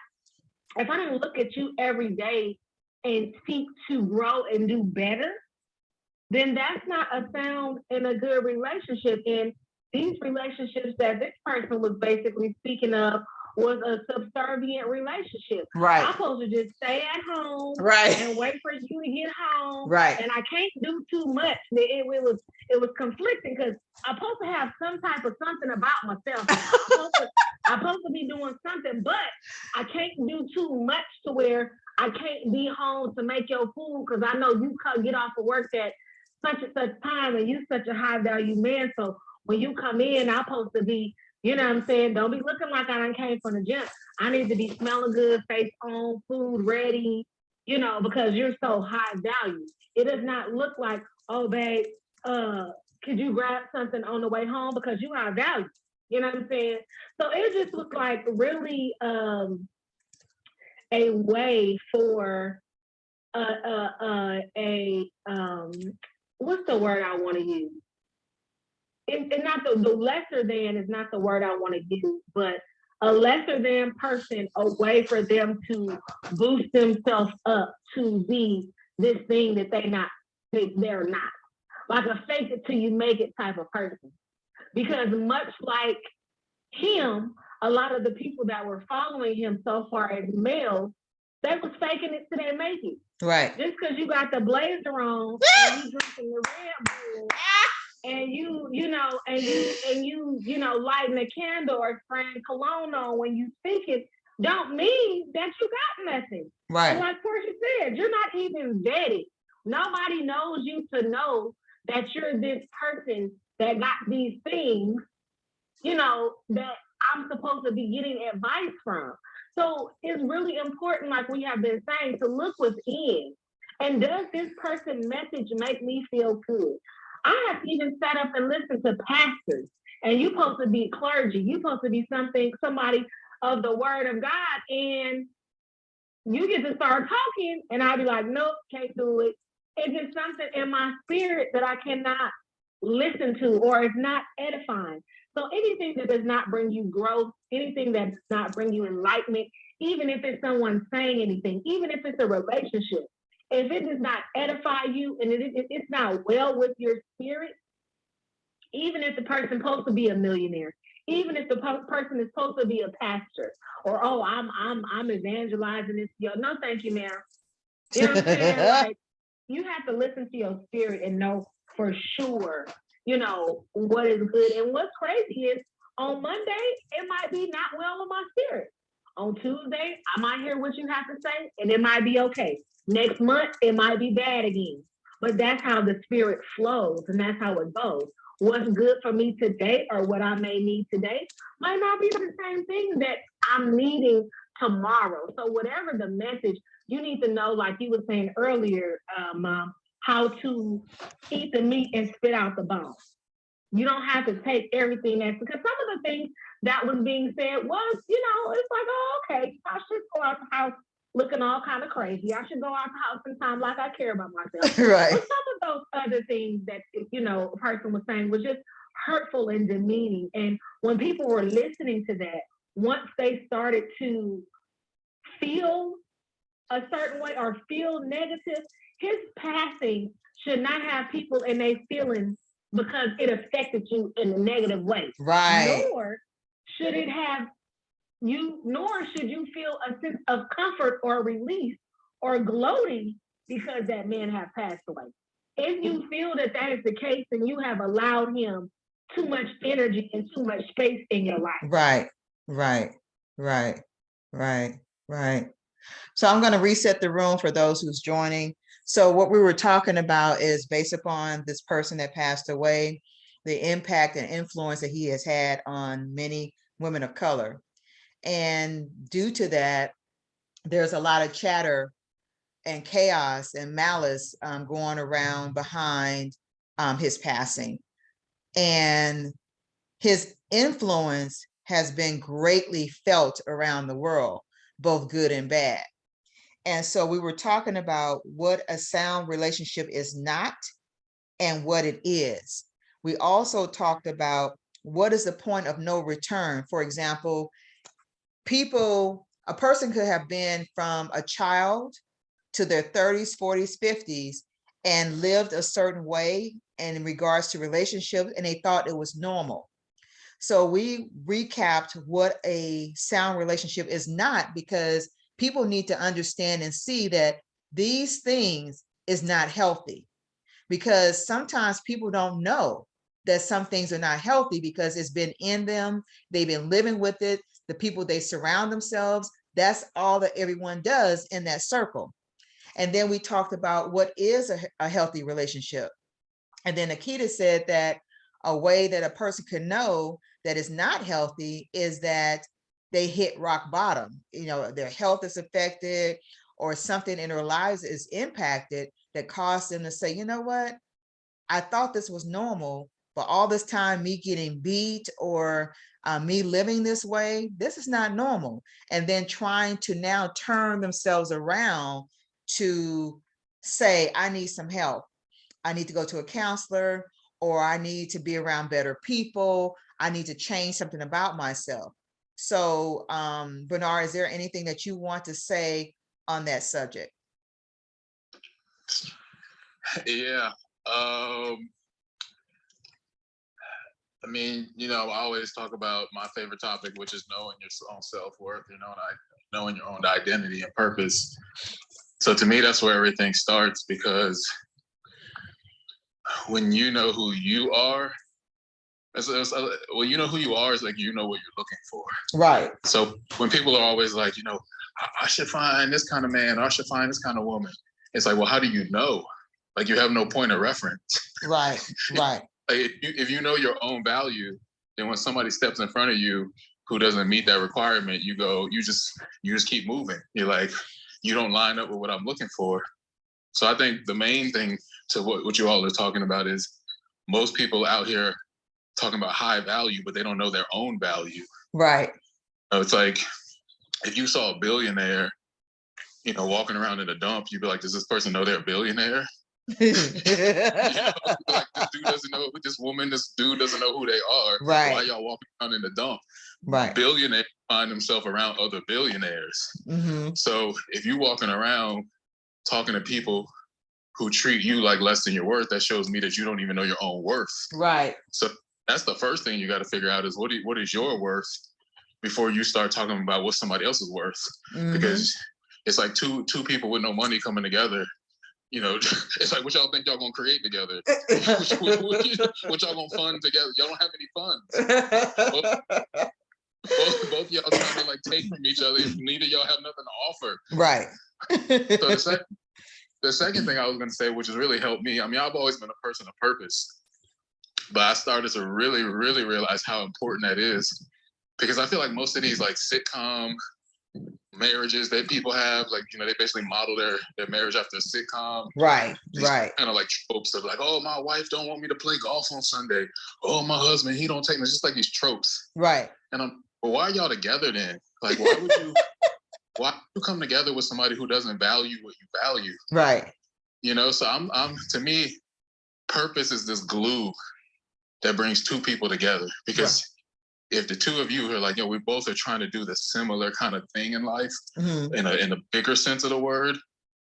if I don't look at you every day and seek to grow and do better, then that's not a sound and a good relationship. And these relationships that this person was basically speaking of was a subservient relationship. Right. I'm supposed to just stay at home, right, and wait for you to get home. Right. And I can't do too much. It was conflicting because I'm supposed to have some type of something about myself. I'm supposed to be doing something, but I can't do too much to where I can't be home to make your food because I know you get off of work at such and such time and you're such a high value man. So when you come in, I'm supposed to be, you know what I'm saying? Don't be looking like I done came from the gym. I need to be smelling good, face on, food ready, because you're so high value. It does not look like, oh, babe, could you grab something on the way home because you high value? You know what I'm saying? So it just looked like really a way for what's the word I want to use? And not the lesser than is not the word I want to use, but a lesser than person, a way for them to boost themselves up to be this thing that they're not. Like a fake it till you make it type of person. Because much like him, a lot of the people that were following him so far as males, they was faking it till they make it. Right. Just because you got the blazer on and you drinking the Red Bull and you know, lighting a candle or spraying cologne on when you speak it, don't mean that you got nothing. Right. And like Portia said, you're not even vetted. Nobody knows you to know that you're this person that got these things, you know, that I'm supposed to be getting advice from. So it's really important, like we have been saying, to look within. And does this person's message make me feel good? I have even sat up and listened to pastors, and you're supposed to be clergy. You're supposed to be somebody of the word of God, and you get to start talking, and I'll be like, nope, can't do it. It's just something in my spirit that I cannot listen to, or it's not edifying. So anything that does not bring you growth, anything that does not bring you enlightenment, even if it's someone saying anything, even if it's a relationship, if it does not edify you and it's not well with your spirit, even if the person's supposed to be a millionaire, even if the person is supposed to be a pastor, or oh, I'm evangelizing this, no, thank you, ma'am. You know what I'm saying? Like, you have to listen to your spirit and know for sure, you know, what is good. And what's crazy is on Monday, it might be not well in my spirit. On Tuesday, I might hear what you have to say and it might be okay. Next month, it might be bad again. But that's how the spirit flows and that's how it goes. What's good for me today or what I may need today might not be the same thing that I'm needing tomorrow. So whatever the message, you need to know, like you were saying earlier, Mom, how to eat the meat and spit out the bones. You don't have to take everything that's, because some of the things that was being said was, you know, it's like, oh, okay, I should go out the house looking all kind of crazy. I should go out the house sometime like I care about myself. Right. But some of those other things that, you know, a person was saying was just hurtful and demeaning. And when people were listening to that, once they started to feel a certain way or feel negative, his passing should not have people in their feelings because it affected you in a negative way. Right. Nor should it have you, nor should you feel a sense of comfort or release or gloating because that man have passed away. If you feel that that is the case, then you have allowed him too much energy and too much space in your life. Right. Right. Right. Right. Right. So I'm going to reset the room for those who's joining. So what we were talking about is based upon this person that passed away, the impact and influence that he has had on many women of color. And due to that, there's a lot of chatter and chaos and malice going around behind his passing. And his influence has been greatly felt around the world, both good and bad. And so we were talking about what a sound relationship is not and what it is. We also talked about what is the point of no return. For example, a person could have been from a child to their 30s, 40s, 50s, and lived a certain way in regards to relationships, and they thought it was normal. So we recapped what a sound relationship is not, because people need to understand and see that these things is not healthy, because sometimes people don't know that some things are not healthy because it's been in them. They've been living with it. The people they surround themselves, that's all that everyone does in that circle. And then we talked about what is a healthy relationship. And then Akita said that a way that a person can know that is not healthy is that they hit rock bottom. You know, their health is affected or something in their lives is impacted that caused them to say, you know what, I thought this was normal, but all this time me getting beat or me living this way, this is not normal. And then trying to now turn themselves around to say, I need some help. I need to go to a counselor, or I need to be around better people. I need to change something about myself. So, Bernard, is there anything that you want to say on that subject? Yeah. I mean, I always talk about my favorite topic, which is knowing your own self-worth, knowing your own identity and purpose. So to me, that's where everything starts, because when you know who you are, you know who you are is like, you know what you're looking for. Right. So when people are always like, I should find this kind of man, or I should find this kind of woman. It's like, well, how do you know? Like, you have no point of reference. Right, right. Like, if you know your own value, then when somebody steps in front of you who doesn't meet that requirement, you just keep moving. You're like, you don't line up with what I'm looking for. So I think the main thing to what you all are talking about is most people out here talking about high value, but they don't know their own value. Right. So it's like, if you saw a billionaire, walking around in a dump, you'd be like, does this person know they're a billionaire? Like, this dude doesn't know, this dude doesn't know who they are. Right. Why y'all walking around in the dump? Right. Billionaires find themselves around other billionaires. Mm-hmm. So if you walking around talking to people who treat you like less than your worth, that shows me that you don't even know your own worth. Right. So that's the first thing you got to figure out is what is your worth before you start talking about what somebody else is worth. Mm-hmm. Because it's like two people with no money coming together. It's like, what y'all think y'all gonna create together? What y'all gonna fund together? Y'all don't have any funds. Both y'all trying to like take from each other. Neither y'all have nothing to offer. Right. So the second thing I was gonna say, which has really helped me, I mean, I've always been a person of purpose, but I started to really, really realize how important that is, because I feel like most of these like sitcom marriages that people have, like, they basically model their marriage after a sitcom. Right, right. Kind of like tropes of like, oh, my wife don't want me to play golf on Sunday. Oh, my husband, he don't take me. It's just like these tropes. Right. And well, why are y'all together then? Like, why would you come together with somebody who doesn't value what you value? Right. So I'm to me, purpose is this glue that brings two people together, because if the two of you are like, we both are trying to do the similar kind of thing in life, mm-hmm. in a bigger sense of the word,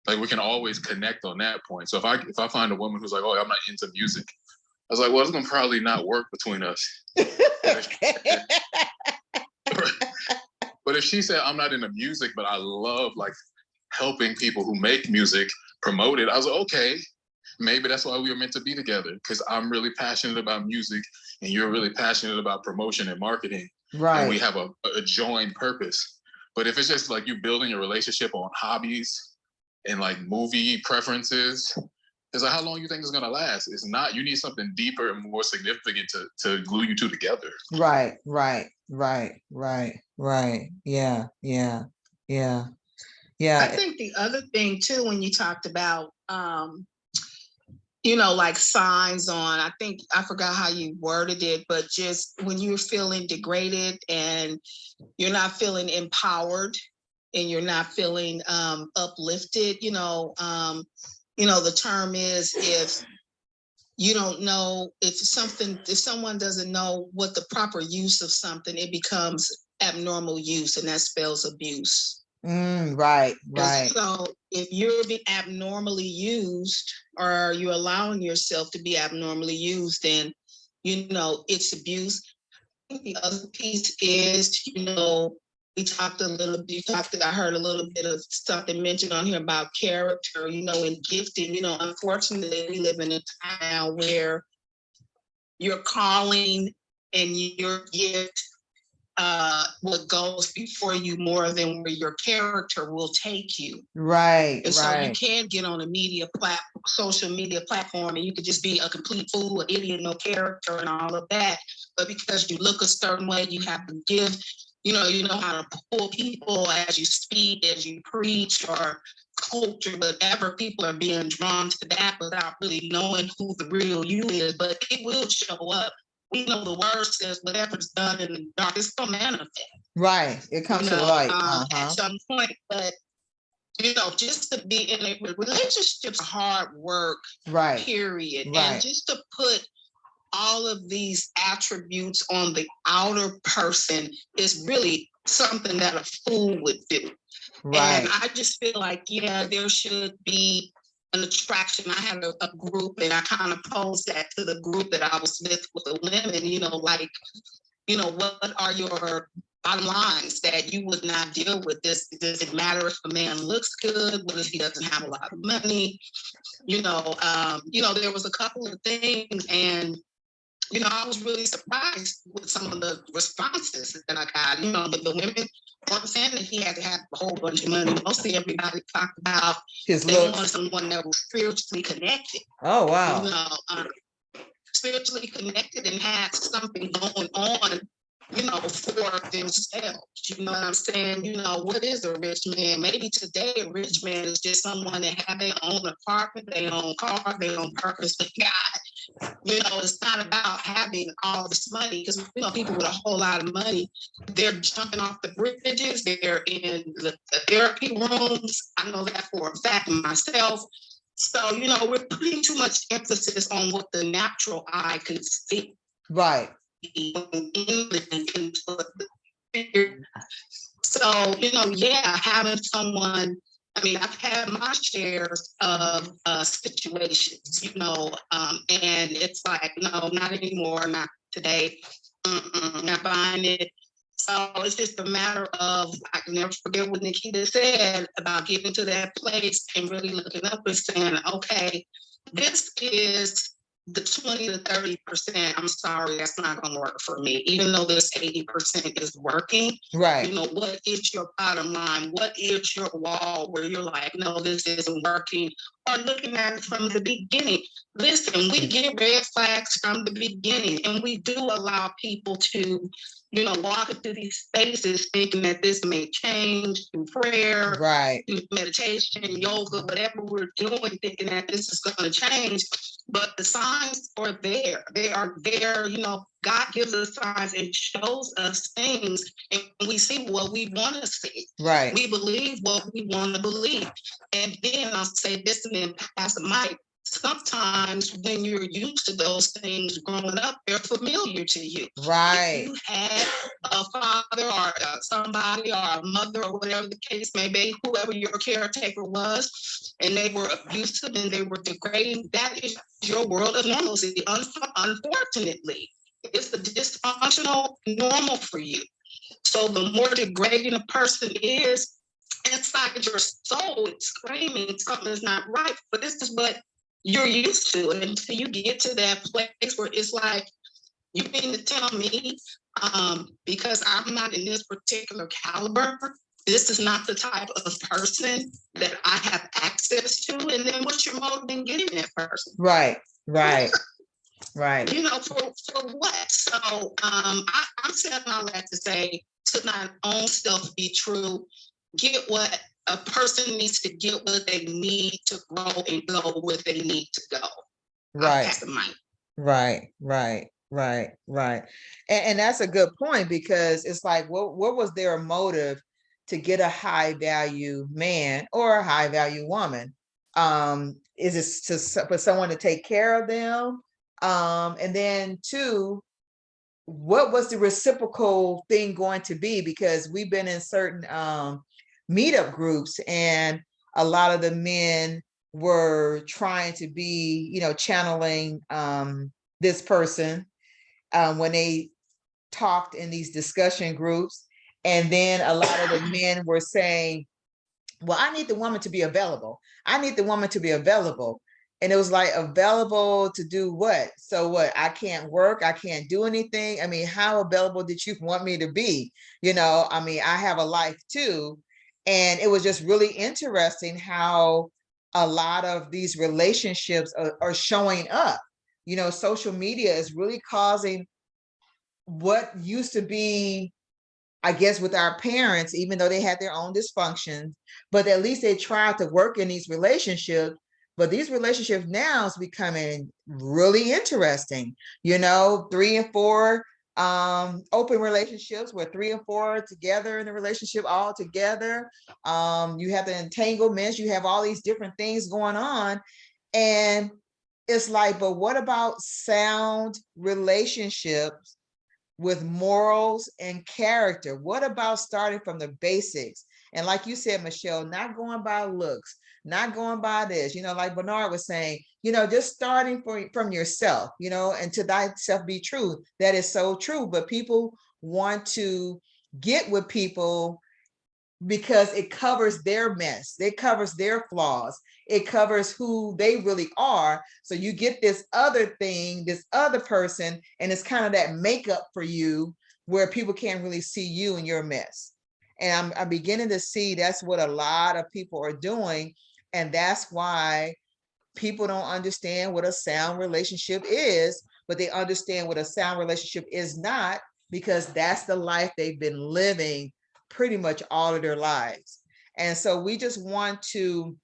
like, we can always connect on that point. So if I find a woman who's like, oh, I'm not into music, I was like, well, it's gonna probably not work between us. But if she said, I'm not into music, but I love like helping people who make music promote it, I was like, okay, maybe that's why we were meant to be together, because I'm really passionate about music and you're really passionate about promotion and marketing. Right. And we have a joined purpose. But if it's just like you building your relationship on hobbies and like movie preferences, it's like, how long you think it's gonna last? It's not. You need something deeper and more significant to glue you two together. Right. Yeah. I think the other thing too, when you talked about like signs on, I forgot how you worded it, but just when you're feeling degraded and you're not feeling empowered and you're not feeling uplifted, the term is, if you don't know, if someone doesn't know what the proper use of something, it becomes abnormal use, and that spells abuse. Right. So if you're being abnormally used, or you're allowing yourself to be abnormally used, then, it's abuse. I think the other piece is, I heard a little bit of something mentioned on here about character, and gifting. Unfortunately, we live in a time now where your calling and your gift, what goes before you more than where your character will take you. Right. And so you can get on a social media platform, and you could just be a complete fool, an idiot, no character and all of that. But because you look a certain way, you have to give, you know how to pull people as you speak, as you preach, or culture, whatever. People are being drawn to that without really knowing who the real you is, but it will show up. We know the word says whatever's done in the dark, it's going to manifest. Right. It comes to light. At some point. But, just to be in a relationship's hard work, right. Period. Right. And just to put all of these attributes on the outer person is really something that a fool would do. Right. And I just feel like, yeah, there should be an attraction. I had a group, and I kind of posed that to the group that I was with the women, you know, like, you know, what are your bottom lines that you would not deal with this? Does it matter if a man looks good? What if he doesn't have a lot of money? You know, there was a couple of things, and you know, I was really surprised with some of the responses that I got. You know, but the women weren't saying that he had to have a whole bunch of money. Mostly everybody talked about His they looks. wanted someone that was spiritually connected. Oh, wow. You know, spiritually connected and had something going on, you know, for themselves. You know what I'm saying? You know, what is a rich man? Maybe today a rich man is just someone that have their own apartment, their own car, their own purpose with God. You know, it's not about having all this money, because, you know, people with a whole lot of money, they're jumping off the bridges, they're in the therapy rooms. I know that for a fact myself. So, you know, we're putting too much emphasis on what the natural eye can see. Right. So, you know, yeah, having someone, I mean, I've had my shares of situations, you know, and it's like, no, not anymore, not today, not buying it. So it's just a matter of, I can never forget what Nikita said about getting to that place and really looking up and saying, okay, this is the 20 to 30%. I'm sorry, that's not going to work for me. Even though this 80% is working, Right. you know, what is your bottom line? What is your wall where you're like, no, this isn't working? Or looking at it from the beginning. Listen, we get red flags from the beginning, and we do allow people to, you know, walk into these spaces thinking that this may change through prayer, Right. through meditation, yoga, whatever we're doing, thinking that this is going to change. But the signs are there. They are there. You know, God gives us signs and shows us things, and we see what we want to see. Right. We believe what we want to believe. And then I'll say this, and then Pastor Mike, sometimes when you're used to those things growing up, they're familiar to you. Right. If you had a father or somebody or a mother or whatever the case may be, whoever your caretaker was, and they were abusive and they were degrading, that is your world of normalcy. Unfortunately, it's the dysfunctional normal for you. So the more degrading a person is, inside your soul, it's screaming something's not right. But this is what you're used to. And until you get to that place where it's like, you mean to tell me, because I'm not in this particular caliber, this is not the type of person that I have access to? And then what's your motive in getting that person? Right. Right. Right. You know, for what? So I'm saying all that to say, to my own self be true, get what a person needs to get, what they need to grow and go where they need to go. Right. That's the mind. Right. Right. Right. Right. And that's a good point, because it's like, what was their motive to get a high value man or a high value woman? Is it for someone to take care of them? And then two, what was the reciprocal thing going to be? Because we've been in certain meetup groups, and a lot of the men were trying to be, you know, channeling this person when they talked in these discussion groups. And then a lot of the men were saying, well, I need the woman to be available. I need the woman to be available. And it was like, available to do what? So what? I can't work. I can't do anything. I mean, how available did you want me to be? You know, I mean, I have a life too. And it was just really interesting how a lot of these relationships are showing up. You know, social media is really causing what used to be, I guess, with our parents, even though they had their own dysfunctions, but at least they tried to work in these relationships. But these relationships now is becoming really interesting. You know, 3 and 4 open relationships where 3 and 4 together in the relationship all together. You have the entanglements, you have all these different things going on. And it's like, but what about sound relationships with morals and character? What about starting from the basics? And like you said, Michelle, not going by looks, not going by this, like Bernard was saying, just starting from yourself, and to thyself be true. That is so true. But people want to get with people because it covers their mess, it covers their flaws, it covers who they really are. So you get this other thing, this other person, and it's kind of that makeup for you where people can't really see you and your mess. And I'm beginning to see that's what a lot of people are doing. And that's why people don't understand what a sound relationship is, but they understand what a sound relationship is not, because that's the life they've been living pretty much all of their lives. And so we just want to,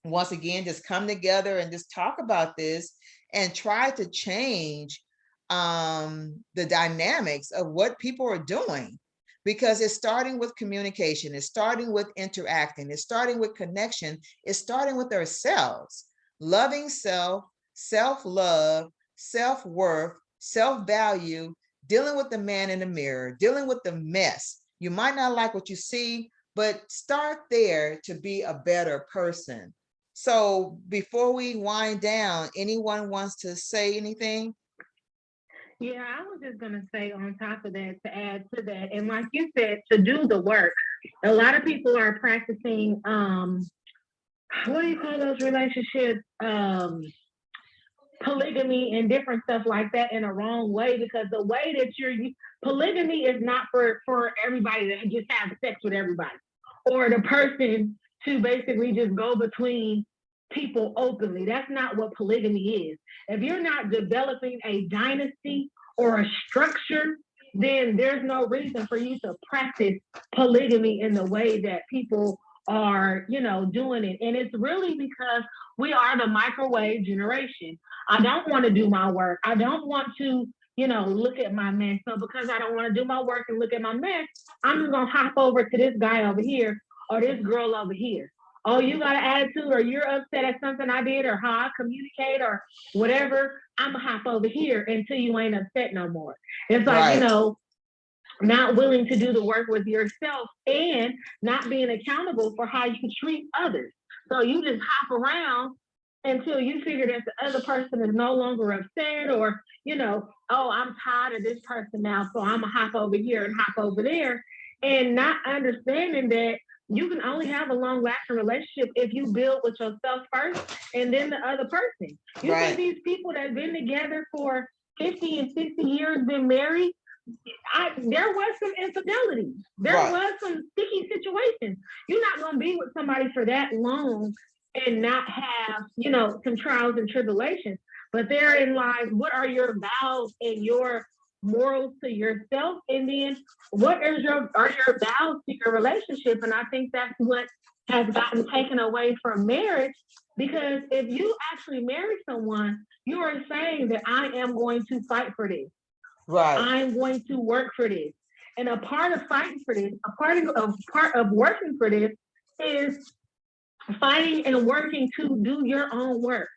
once again, just come together and just talk about this and try to change the dynamics of what people are doing, because it's starting with communication, it's starting with interacting, it's starting with connection, it's starting with ourselves, loving self, self-love, self-worth, self-value, dealing with the man in the mirror, dealing with the mess. You might not like what you see, but start there to be a better person. So before we wind down, anyone wants to say anything? Yeah, I was just going to say on top of that, to add to that, and like you said, to do the work. A lot of people are practicing, what do you call those relationships? Polygamy and different stuff like that in a wrong way, because the way that polygamy is not for everybody to just have sex with everybody, or the person to basically just go between people openly. That's not what polygamy is. If you're not developing a dynasty or a structure, then there's no reason for you to practice polygamy in the way that people are, doing it. And it's really because we are the microwave generation. I don't want to do my work. I don't want to, look at my mess. So because I don't want to do my work and look at my mess, I'm just going to hop over to this guy over here or this girl over here. Oh, you got an attitude, or you're upset at something I did, or how I communicate, or whatever, I'm going to hop over here until you ain't upset no more. It's like, Right. Not willing to do the work with yourself and not being accountable for how you treat others. So you just hop around until you figure that the other person is no longer upset, or, oh, I'm tired of this person now, so I'm going to hop over here and hop over there, and not understanding that you can only have a long-lasting relationship if you build with yourself first and then the other person. You Right. see these people that have been together for 50 and 60 years, been married, there was some infidelity. There was some sticky situations. You're not going to be with somebody for that long and not have, some trials and tribulations. But therein lies, what are your vows and your morals to yourself, and then what are your vows to your relationship? And I think that's what has gotten taken away from marriage, because if you actually marry someone, you are saying that I am going to fight for this. Right. I'm going to work for this. And a part of fighting for this, a part of working for this is fighting and working to do your own work.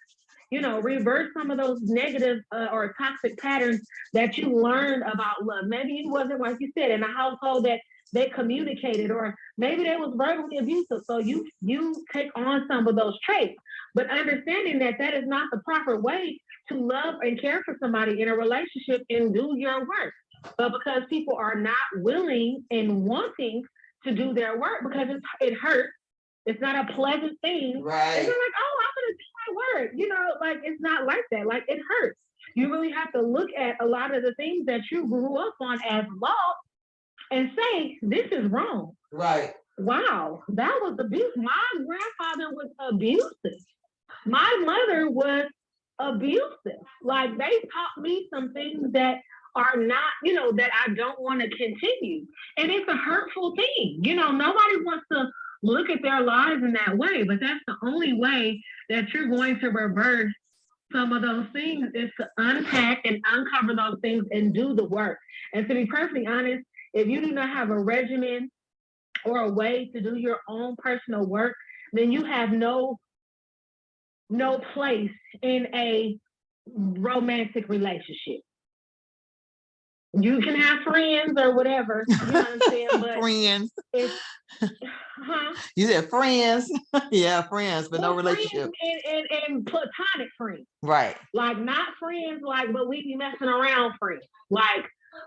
Reverse some of those negative or toxic patterns that you learned about love. Maybe it wasn't, like you said, in a household that they communicated, or maybe they was verbally abusive. So you take on some of those traits, but understanding that that is not the proper way to love and care for somebody in a relationship and do your work. But because people are not willing and wanting to do their work because it hurts, it's not a pleasant thing. Right. And they're like, oh, I'm going to do my work. Like, it's not like that. Like, it hurts. You really have to look at a lot of the things that you grew up on as law and say, this is wrong. Right. Wow, that was abuse. My grandfather was abusive. My mother was abusive. Like, they taught me some things that are not, that I don't want to continue. And it's a hurtful thing. Nobody wants to look at their lives in that way, but that's the only way that you're going to reverse some of those things, is to unpack and uncover those things and do the work. And to be perfectly honest, if you do not have a regimen or a way to do your own personal work, then you have no place in a romantic relationship. You can have friends or whatever, you know what I'm saying? But Friends. it's, You said friends. Yeah, friends, but no well, friends relationship. and platonic friends. Right. Like not friends, like, but we be messing around friends. Like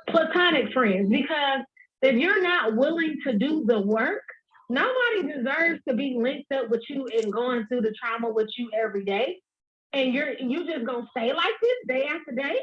platonic friends. Because if you're not willing to do the work, nobody deserves to be linked up with you and going through the trauma with you every day. And you just gonna stay like this day after day.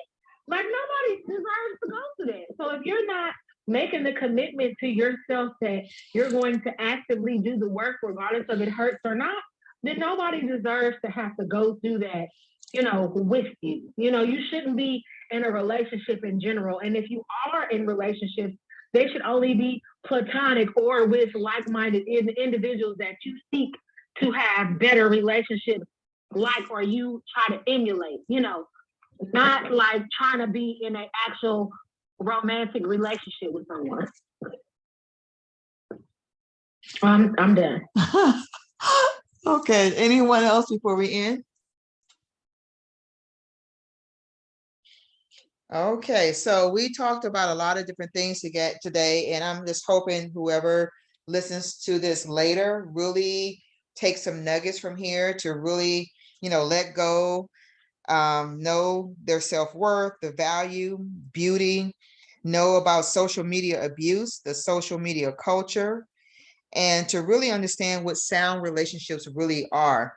Like nobody deserves to go through that. So if you're not making the commitment to yourself that you're going to actively do the work, regardless of it hurts or not, then nobody deserves to have to go through that, you know, with you. You know, you shouldn't be in a relationship in general. And if you are in relationships, they should only be platonic or with like-minded individuals that you seek to have better relationships like, or you try to emulate, you know, not like trying to be in an actual romantic relationship with someone. I'm done. Okay, anyone else before we end? Okay, so we talked about a lot of different things to get today, and I'm just hoping whoever listens to this later really take some nuggets from here to really, you know, let go, know their self-worth, the value, beauty, know about social media abuse, the social media culture, and to really understand what sound relationships really are.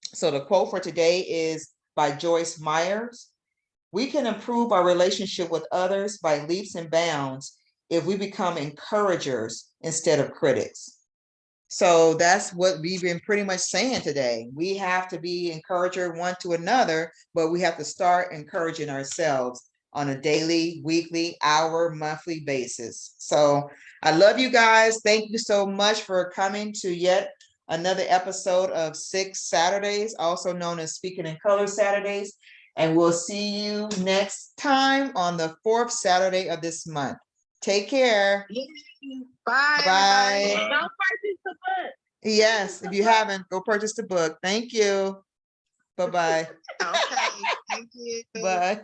So the quote for today is by Joyce Meyer. We can improve our relationship with others by leaps and bounds if we become encouragers instead of critics. So that's what we've been pretty much saying today. We have to be encourager one to another, but we have to start encouraging ourselves on a daily, weekly, hour, monthly basis. So I love you guys. Thank you so much for coming to yet another episode of 6 Saturdays, also known as Speaking in Color Saturdays. And we'll see you next time on the 4th Saturday of this month. Take care. Bye. Bye. Everybody. Don't purchase the book. Yes, if you haven't, go purchase the book. Thank you. Bye-bye. Okay. Thank you. Bye.